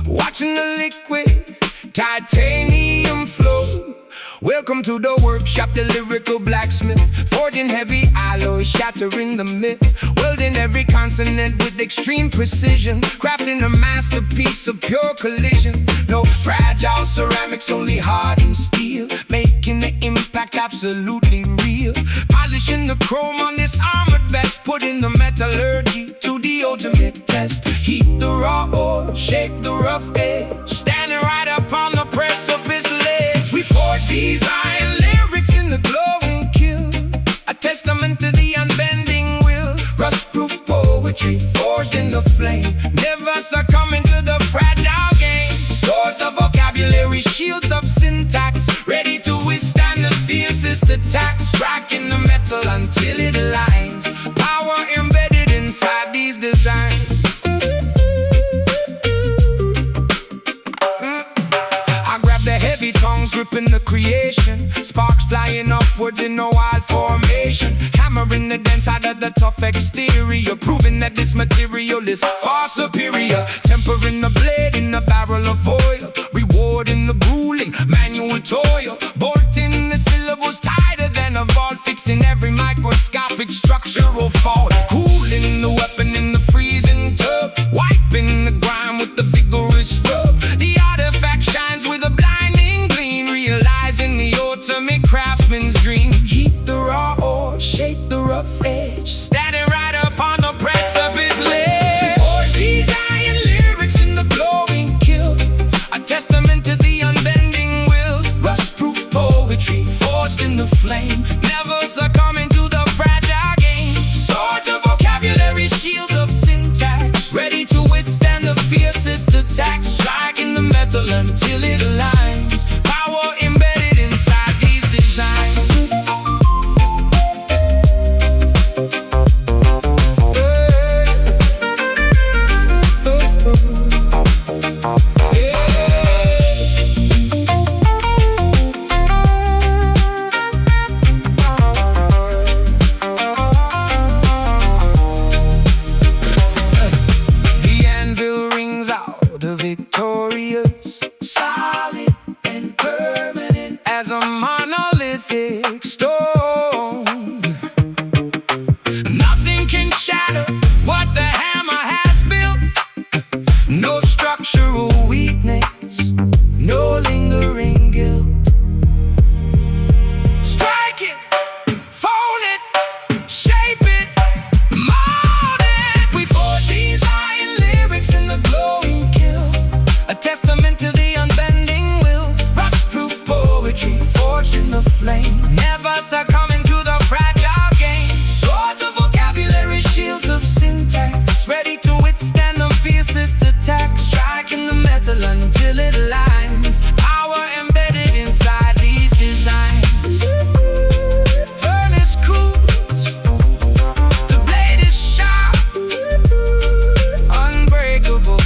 watching the liquid titanium flow. Welcome to the workshop, the lyrical blacksmith, forging heavy alloys, shattering the myth, welding every consonant with extreme precision, crafting a masterpiece of pure collision. No fragile ceramics, only hardened steel, making the impact absolutely real. Polishing the chrome on this armored vest, putting the metallurgy to the ultimate test. Heat the raw ore, shape the rough edge, standing right up on the precipice ledge. We forge these iron lyrics in the glowing kiln, a testament to the unbending will. Rust-proof poetry forged in the flame, never succumbing to the fragile game. Swords of vocabulary, shields of syntax, ready until it aligns. Power embedded inside these designs. I grab the heavy tongues gripping the creation, sparks flying upwards in a wild formation, hammering the dent side of the tough exterior, proving that this material is far superior. Tempering the blade in a barrel of oil, rewarding the grueling manual toil, bolting the syllables tighter than a vault, fixing every microscopic structural fault, cooling the weapon in the freezing tub, wiping the grime with the vigorous rub. The artifact shines with a blinding gleam, realizing the ultimate craftsman's dream. Heat the raw ore, shape the rough edge, standing right upon the precipice ledge. Forge these iron lyrics in the glowing kiln, a testament to the unbending will. Rust-proof poetry forged in the flame, never succumbing to the fragile game. Swords of vocabulary, shields of syntax, ready to withstand the fiercest attacks. Striking the metal until it aligns. Power embedded inside these designs. The anvil rings out the victorious, solid and permanent as a monolithic stone. Nothing can shatter what the hammer has built. No structural weakness, no lingering guilt. Strike it, fold it, shape it, mold it. We forge these iron lyrics in the glowing kiln, a testament to the unbending will. Rust-proof poetry forged in the flame, never succumbing to the fragile game. Swords of vocabulary, shields of syntax, ready to withstand the fiercest attack. Striking the metal until it aligns. Power embedded inside these designs. Furnace cools, the blade is sharp, unbreakable.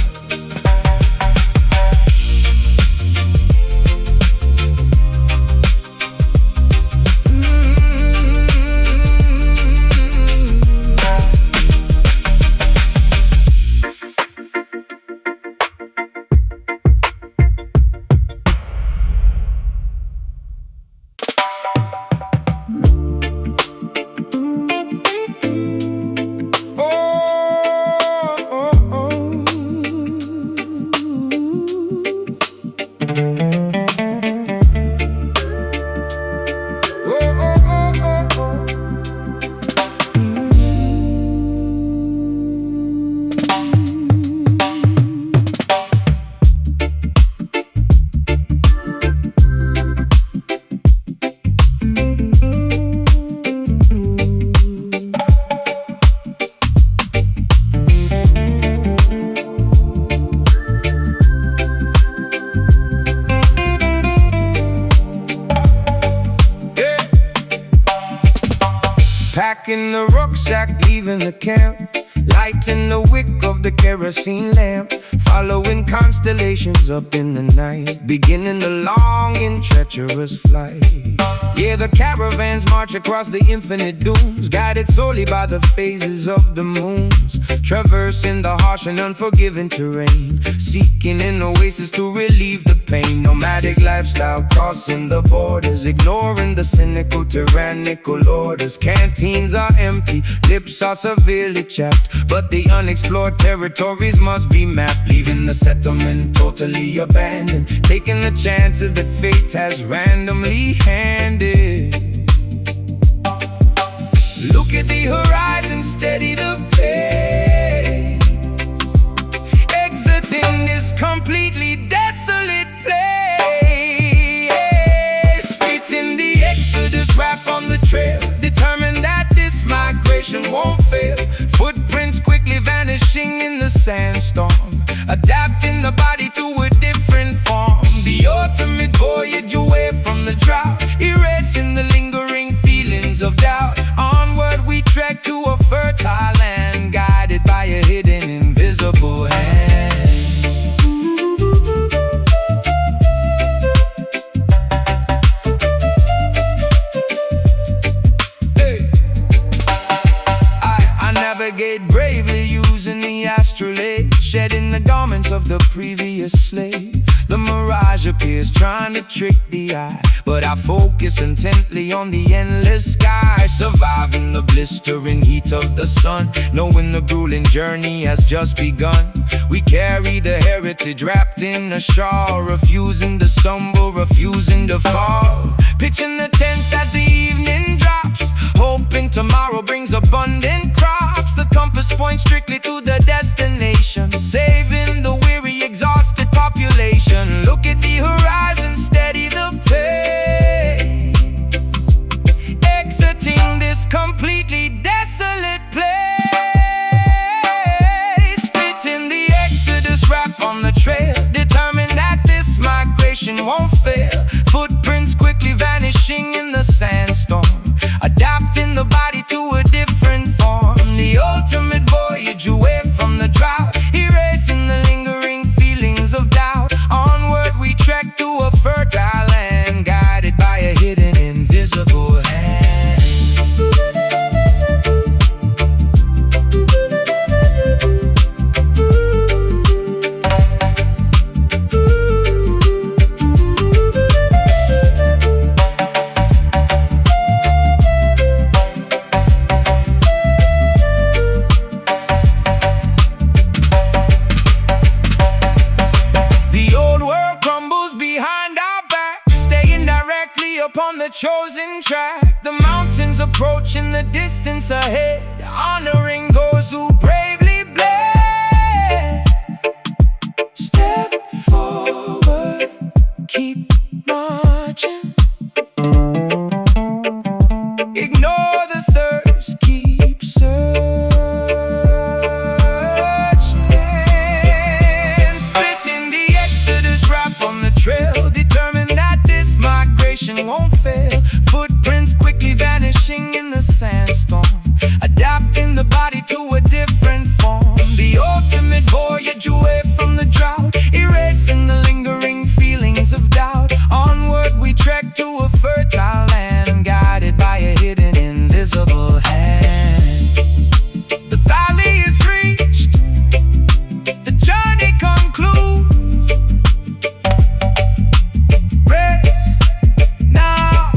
Packing the rucksack, leaving the camp, lighting the wick of the kerosene lamp, following constellations up in the night, beginning the long and treacherous flight. Yeah, the caravans march across the infinite dunes, guided solely by the phases of the moons, traversing the harsh and unforgiving terrain, seeking an oasis to relieve the pain. Nomadic lifestyle crossing the borders, ignoring the cynical, tyrannical orders. Canteens are empty, lips are severely chapped, but the unexplored territories must be mapped, leaving the settlement totally abandoned, taking the chances that fate has randomly handed. Look at the horizon, steady the pace, exiting this completely desolate place. Spitting the exodus rap on the trail, determined that this migration won't fail. Footprints quickly vanishing in the sandstorm, adapting the body to a different form. The ultimate voyage away from the drought, erasing the lingering feelings of doubt. Onward a slave. The mirage appears trying to trick the eye, but I focus intently on the endless sky. Surviving the blistering heat of the sun, knowing the grueling journey has just begun. We carry the heritage wrapped in a shawl, refusing to stumble, refusing to fall. Pitching the tents as the evening drops, hoping tomorrow brings abundant crops. The compass points strictly to the destination, saving the weary, exhausted population. Look at the horizon, steady the pace, exiting this completely desolate place. Spitting the exodus rap on the trail, determined that this migration won't fail. Footprints quickly vanishing in the sandstorm, adapting the body to a different form. The ultimate voyage away from the drought, erasing the lingering feelings of doubt. Onward we trek to a fertile land, guided by a hidden, invisible hand. Upon the chosen track, the mountains approach in the distance ahead, honoring those who bravely bled. Step forward, keep marching. Ignore the thirst, keep searching. Splitting the exodus rap on the trail, determined that this migration won't fail. Footprints quickly vanishing in the sandstorm, adapting the body to a different form. The ultimate voyage away from the drought, erasing the lingering feelings of doubt. Onward we trek to a fertile land, guided by a hidden, invisible hand. The valley is reached, the journey concludes. Rest now.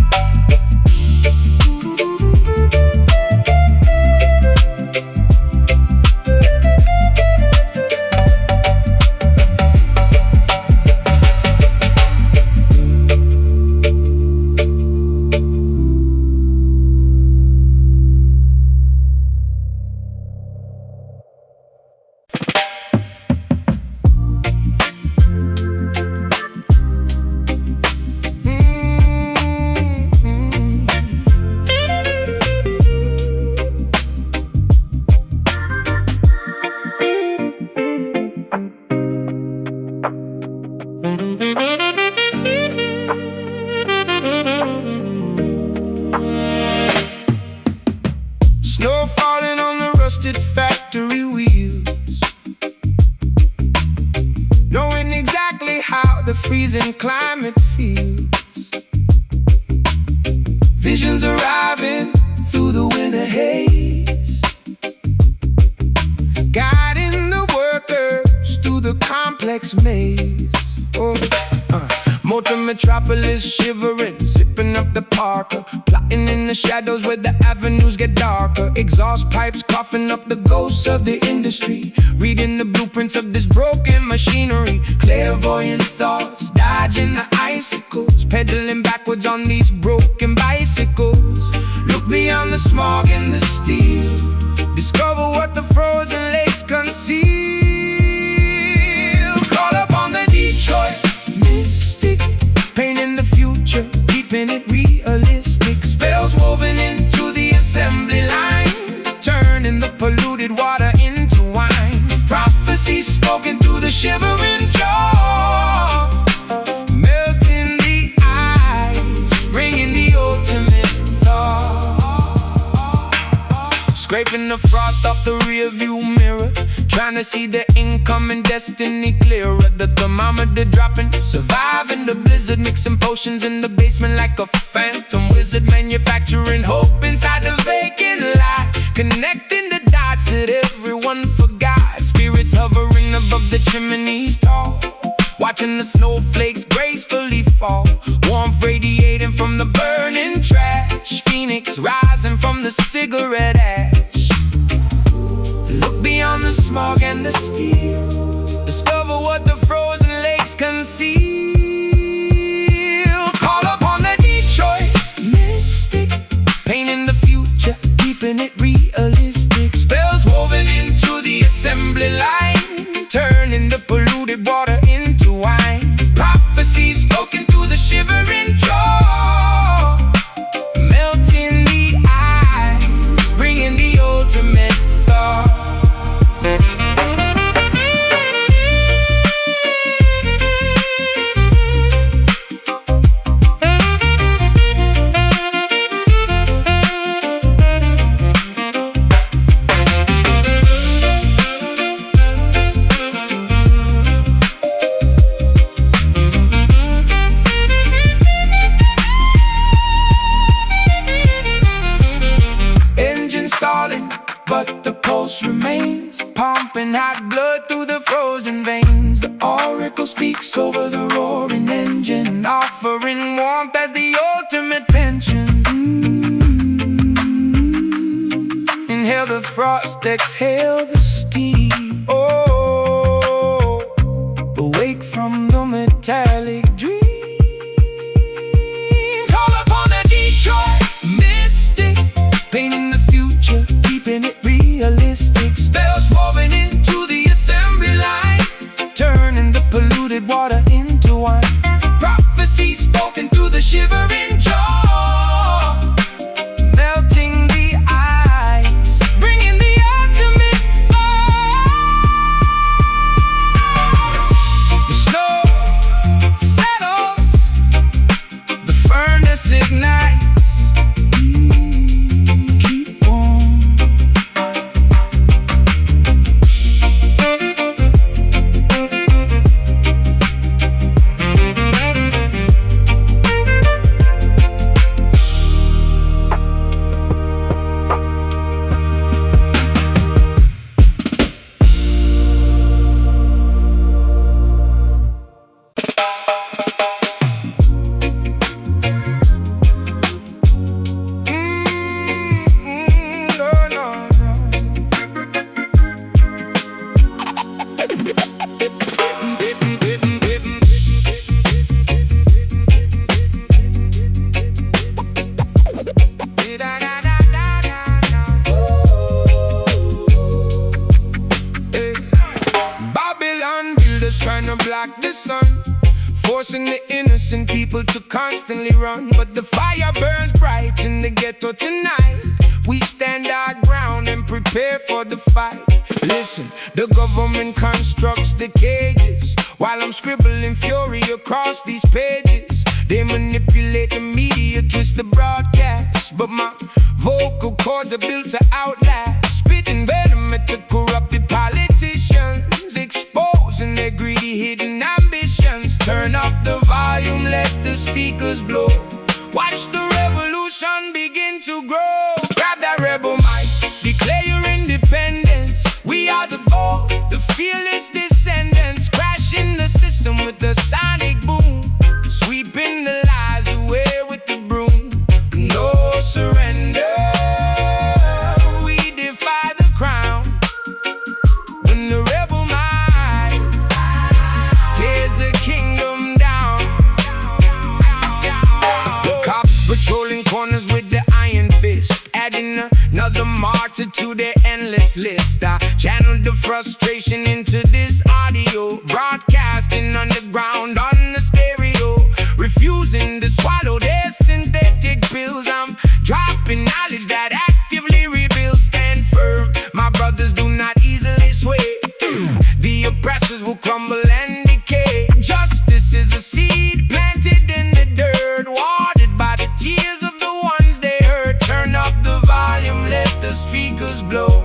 Snow falling on the rusted factory wheels, knowing exactly how the freezing climate feels. Visions arriving through the winter haze, guiding the workers through the complex maze. Motor metropolis shivering, zipping up the Parker, plotting in the shadows where the avenues get darker. Exhaust pipes coughing up the ghosts of the industry, reading the blueprints of this broken machinery. Clairvoyant thoughts, dodging the icicles, pedaling backwards on these broken bicycles. Look beyond the smog and the steel, discover what the frozen lakes conceal. Call upon the Detroit mystic, painting the future, keeping it realistic. Spells woven into the assembly line, turning the polluted water into wine. Prophecies spoken through the shivering jaw, melting the ice, bringing the ultimate thaw. Scraping the frost off the rearview mirror, trying to see the incoming destiny clearer. The thermometer dropping, surviving the blizzard, mixing potions in the basement like a phantom wizard. Manufacturing hope inside the vacant lot, connecting the dots that everyone forgot. Spirits hovering above the chimneys tall, watching the snowflakes gracefully fall. Warmth radiating from the burning trash, phoenix rising from the cigarette ash. Look beyond the smog and the steel, discover what the frozen lakes conceal. Call upon the Detroit mystic, painting the future, keeping it realistic. Spells woven into the assembly line, turning the polluted water into wine. Prophecies spoken through the shivering jaw, melting the ice, bringing the ultimate thaw. But the pulse remains, pumping hot blood through the frozen veins. The oracle speaks over the roaring engine, offering warmth as the ultimate pension. Inhale the frost, exhale the steam. Oh, awake from the metallic dream. Call upon the Detroit mystic, painting the future, keeping it realistic. Spells woven into the assembly line, turning the polluted water into wine. Prophecy spoken through the shivering jaw, melting the ice, bringing the ultimate fire. The snow settles, the furnace ignites. Trying to block the sun, forcing the innocent people to constantly run. But the fire burns bright in the ghetto tonight. We stand our ground and prepare for the fight. Listen, the government constructs the cages while I'm scribbling fury across these pages. They manipulate the media, twist the broadcast, but my vocal cords are built to outlast. Spitting venom at the corrupted politicians, exposing their greedy hidden ambitions. Turn up the volume, let the speakers blow. Watch the revolution begin to grow. Grab that rebel mic, declare your independence. We are the bold, the fearless descendants, crashing the system with the sonic boom, sweeping the lies away with the broom. No surrender. Patrolling corners with the iron fist, adding another martyr to their endless list. I channeled the frustration into this audio, broadcasting underground on the stereo, refusing to swallow their synthetic pills. I'm dropping knowledge that actively rebuilds. Stand firm, my brothers do not easily sway. The oppressors will crumble and decay. Justice is a seed planted in the dirt, watered by the tears of the ones they hurt. Turn up the volume, let the speakers blow.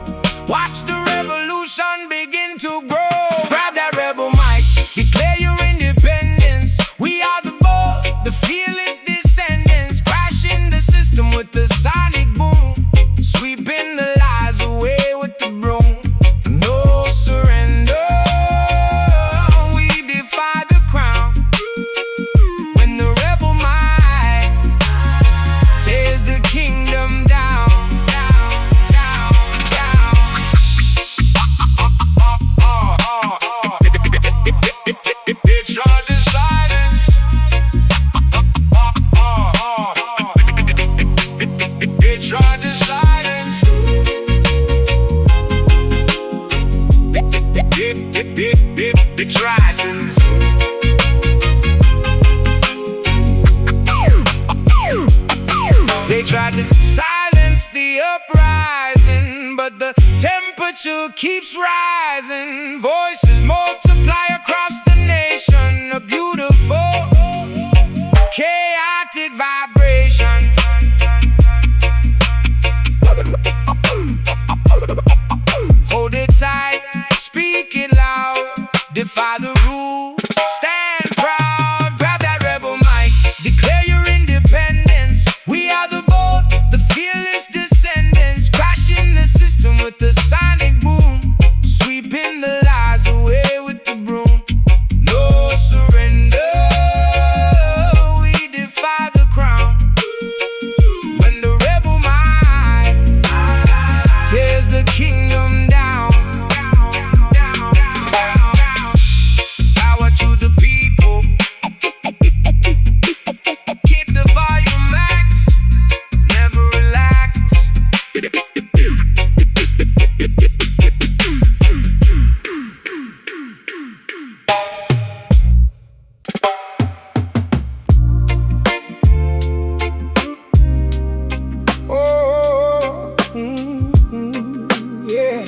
Watch the revolution begin to grow. Grab that rebel mic, declare your independence. We are the bold, the fearless descendants, crashing the system with the sonic boom, sweeping the lies away with the broom. No surrender. We rises. They tried to silence the uprising, but the temperature keeps rising. Voices multiply across the nation. A beautiful, chaotic vibration. Hold it tight, speak it loud, defy the rules, stand proud. Grab that rebel mic, declare your independence. We are the bold, the fearless descendants, crashing the system with the sonic boom, sweeping the lies away with the broom. No surrender, we defy the crown. When the rebel mind tears the kingdom down. Power to the people, keep the volume max, never relax. Oh, yeah.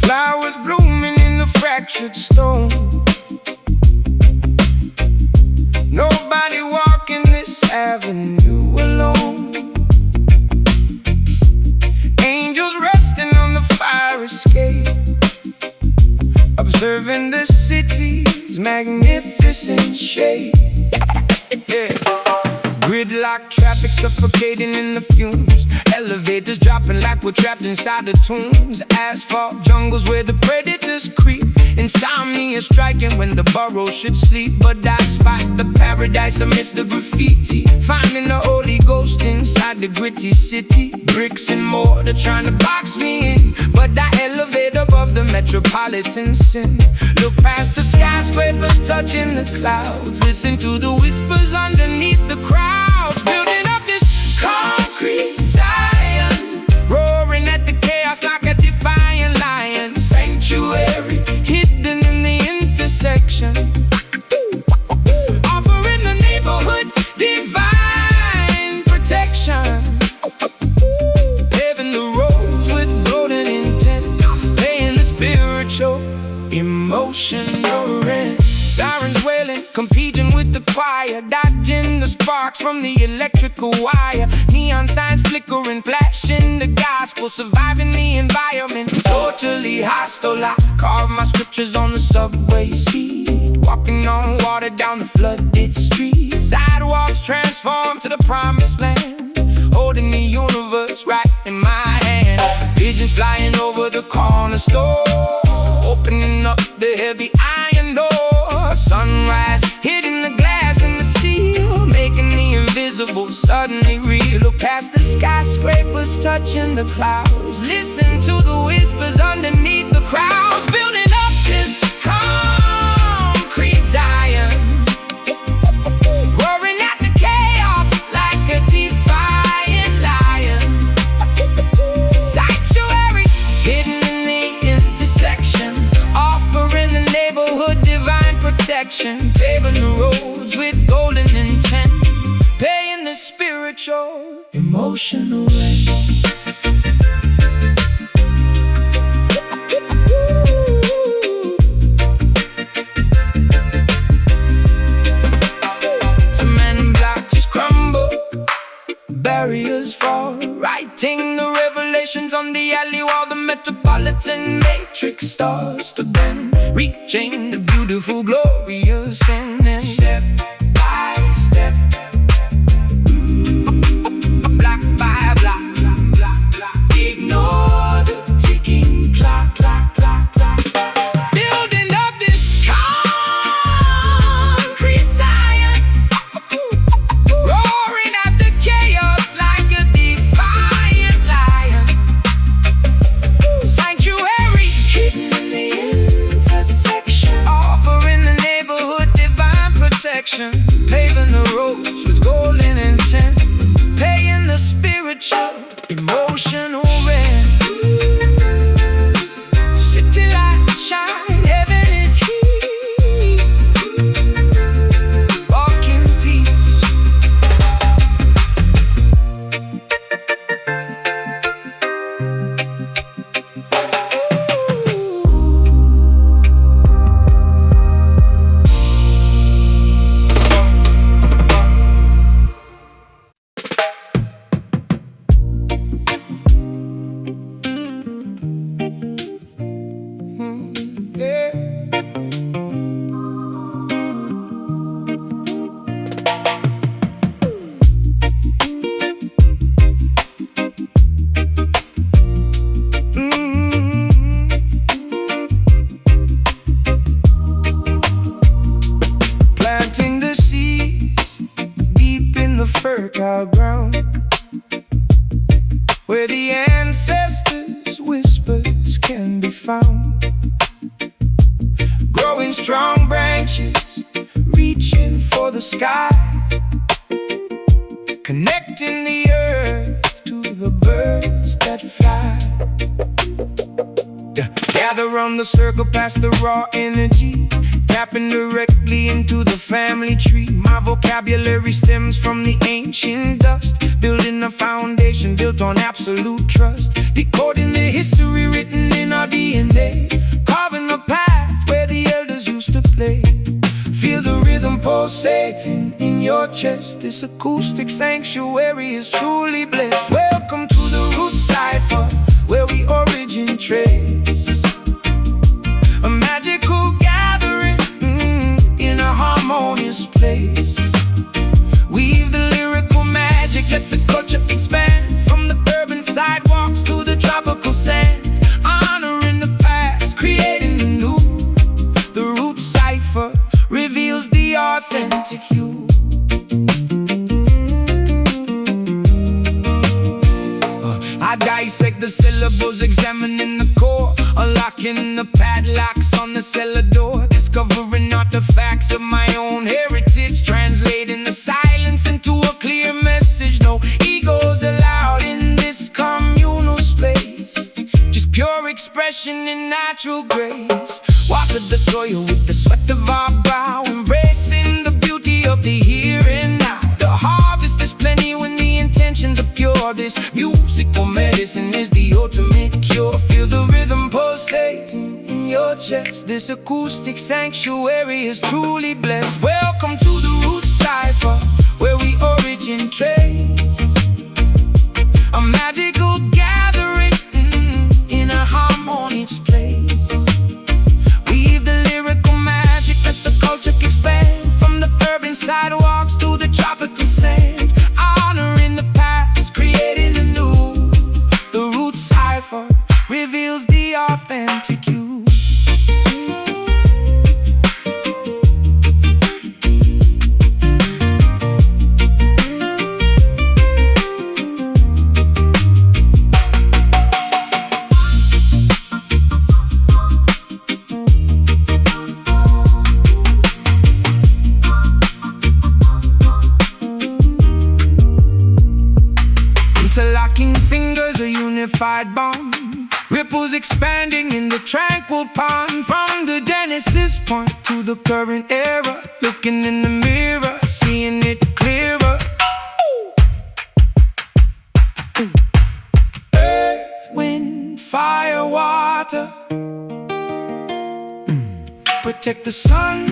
Flowers blooming in the fractured stone. Nobody walking this avenue alone. Angels resting on the fire escape, observing the city's magnificent shape. Yeah. Gridlock traffic suffocating in the fumes. Elevators dropping like we're trapped inside the tombs. Asphalt jungles where the predators creep. Insomnia striking when the burrows should sleep. But I spot the paradise amidst the graffiti, finding the Holy Ghost inside the gritty city. Bricks and mortar trying to box me in, but I elevate above the metropolitan sin. Look past the skyscrapers touching the clouds, listen to the whispers underneath the crowds. Building up this concrete Zion, roaring at the chaos like a defiant lion. Sanctuary hidden in the intersection, offering the neighborhood divine protection. Paving the roads with golden intent, paying the spiritual, emotional rent. Sirens wailing, competing with the choir, dodging the sparks from the electrical wire. Neon signs flickering, flashing the gospel, surviving the environment. Totally hostile, I carve my scriptures on the subway seat, walking on water down the flooded streets. Sidewalks transform to the promised land, holding the universe right in my hand. Pigeons flying over the corner store, opening up the heavy iron door. Sunrise hitting the glass and the steel, making the invisible suddenly real. Look past the skyscrapers touching the clouds, listen to the whispers underneath the crowds. Building up this concrete Zion, roaring at the chaos like a defiant lion. Sanctuary hidden in the intersection, offering the neighborhood divine protection. Paving the roads with golden intent, paying the spiritual, emotional rent. Cement blocks crumble, barriers fall, writing the revelations on the alley wall. The metropolitan matrix starts to bend, reaching the beautiful, glorious end. And step by step, block by block, ignore the ticking clock. Building up this reflection, paving the roads with golden intent, paying the spiritual, emotional rent. City light shine, heaven is here. Walk in peace. Planting the seeds deep in the fertile ground, where the ancestors' whispers can be found. Growing strong branches, reaching for the sky, connecting the earth to the birds that fly. Gather on the circle past the raw energy, tapping directly into the family tree. My vocabulary stems from the ancient dust, building a foundation built on absolute trust, decoding the history written in our DNA, carving a path where the elders used to play. Feel the rhythm pulsating in your chest. This acoustic sanctuary is truly blessed. Welcome to the root cipher, where we origin trace. A magical gathering in a harmonious place. Weave the lyrical magic, let the culture expand, from the urban sidewalks to the tropical sand. Honoring the past, creating the new. The root cipher reveals the authentic you. I dissect the syllables, examining the core, unlocking the padlocks on the cellar door, discovering artifacts of my own heritage, translating the silence into a clear message. No egos allowed in this communal space, just pure expression and natural grace. Water the soil with the sweat of our brow, embracing the beauty of the here and now. The harvest is plenty when the intentions are pure. This musical medicine is the ultimate cure. Feel the rhythm pulsating in your chest. This acoustic sanctuary is truly blessed. Welcome to the root cipher, where we origin trace. A magical gathering in a harmonious place. Weave the lyrical magic, let the culture expand, from the urban sidewalks to the tropical sand. Honoring the past, creating the new. The root cipher reveals the authentic you. Interlocking fingers, a unified bond, ripples expanding in the tranquil pond. From the Genesis point to the current era, looking in the mirror, seeing it clearer. Earth, wind, fire, water, protect the sun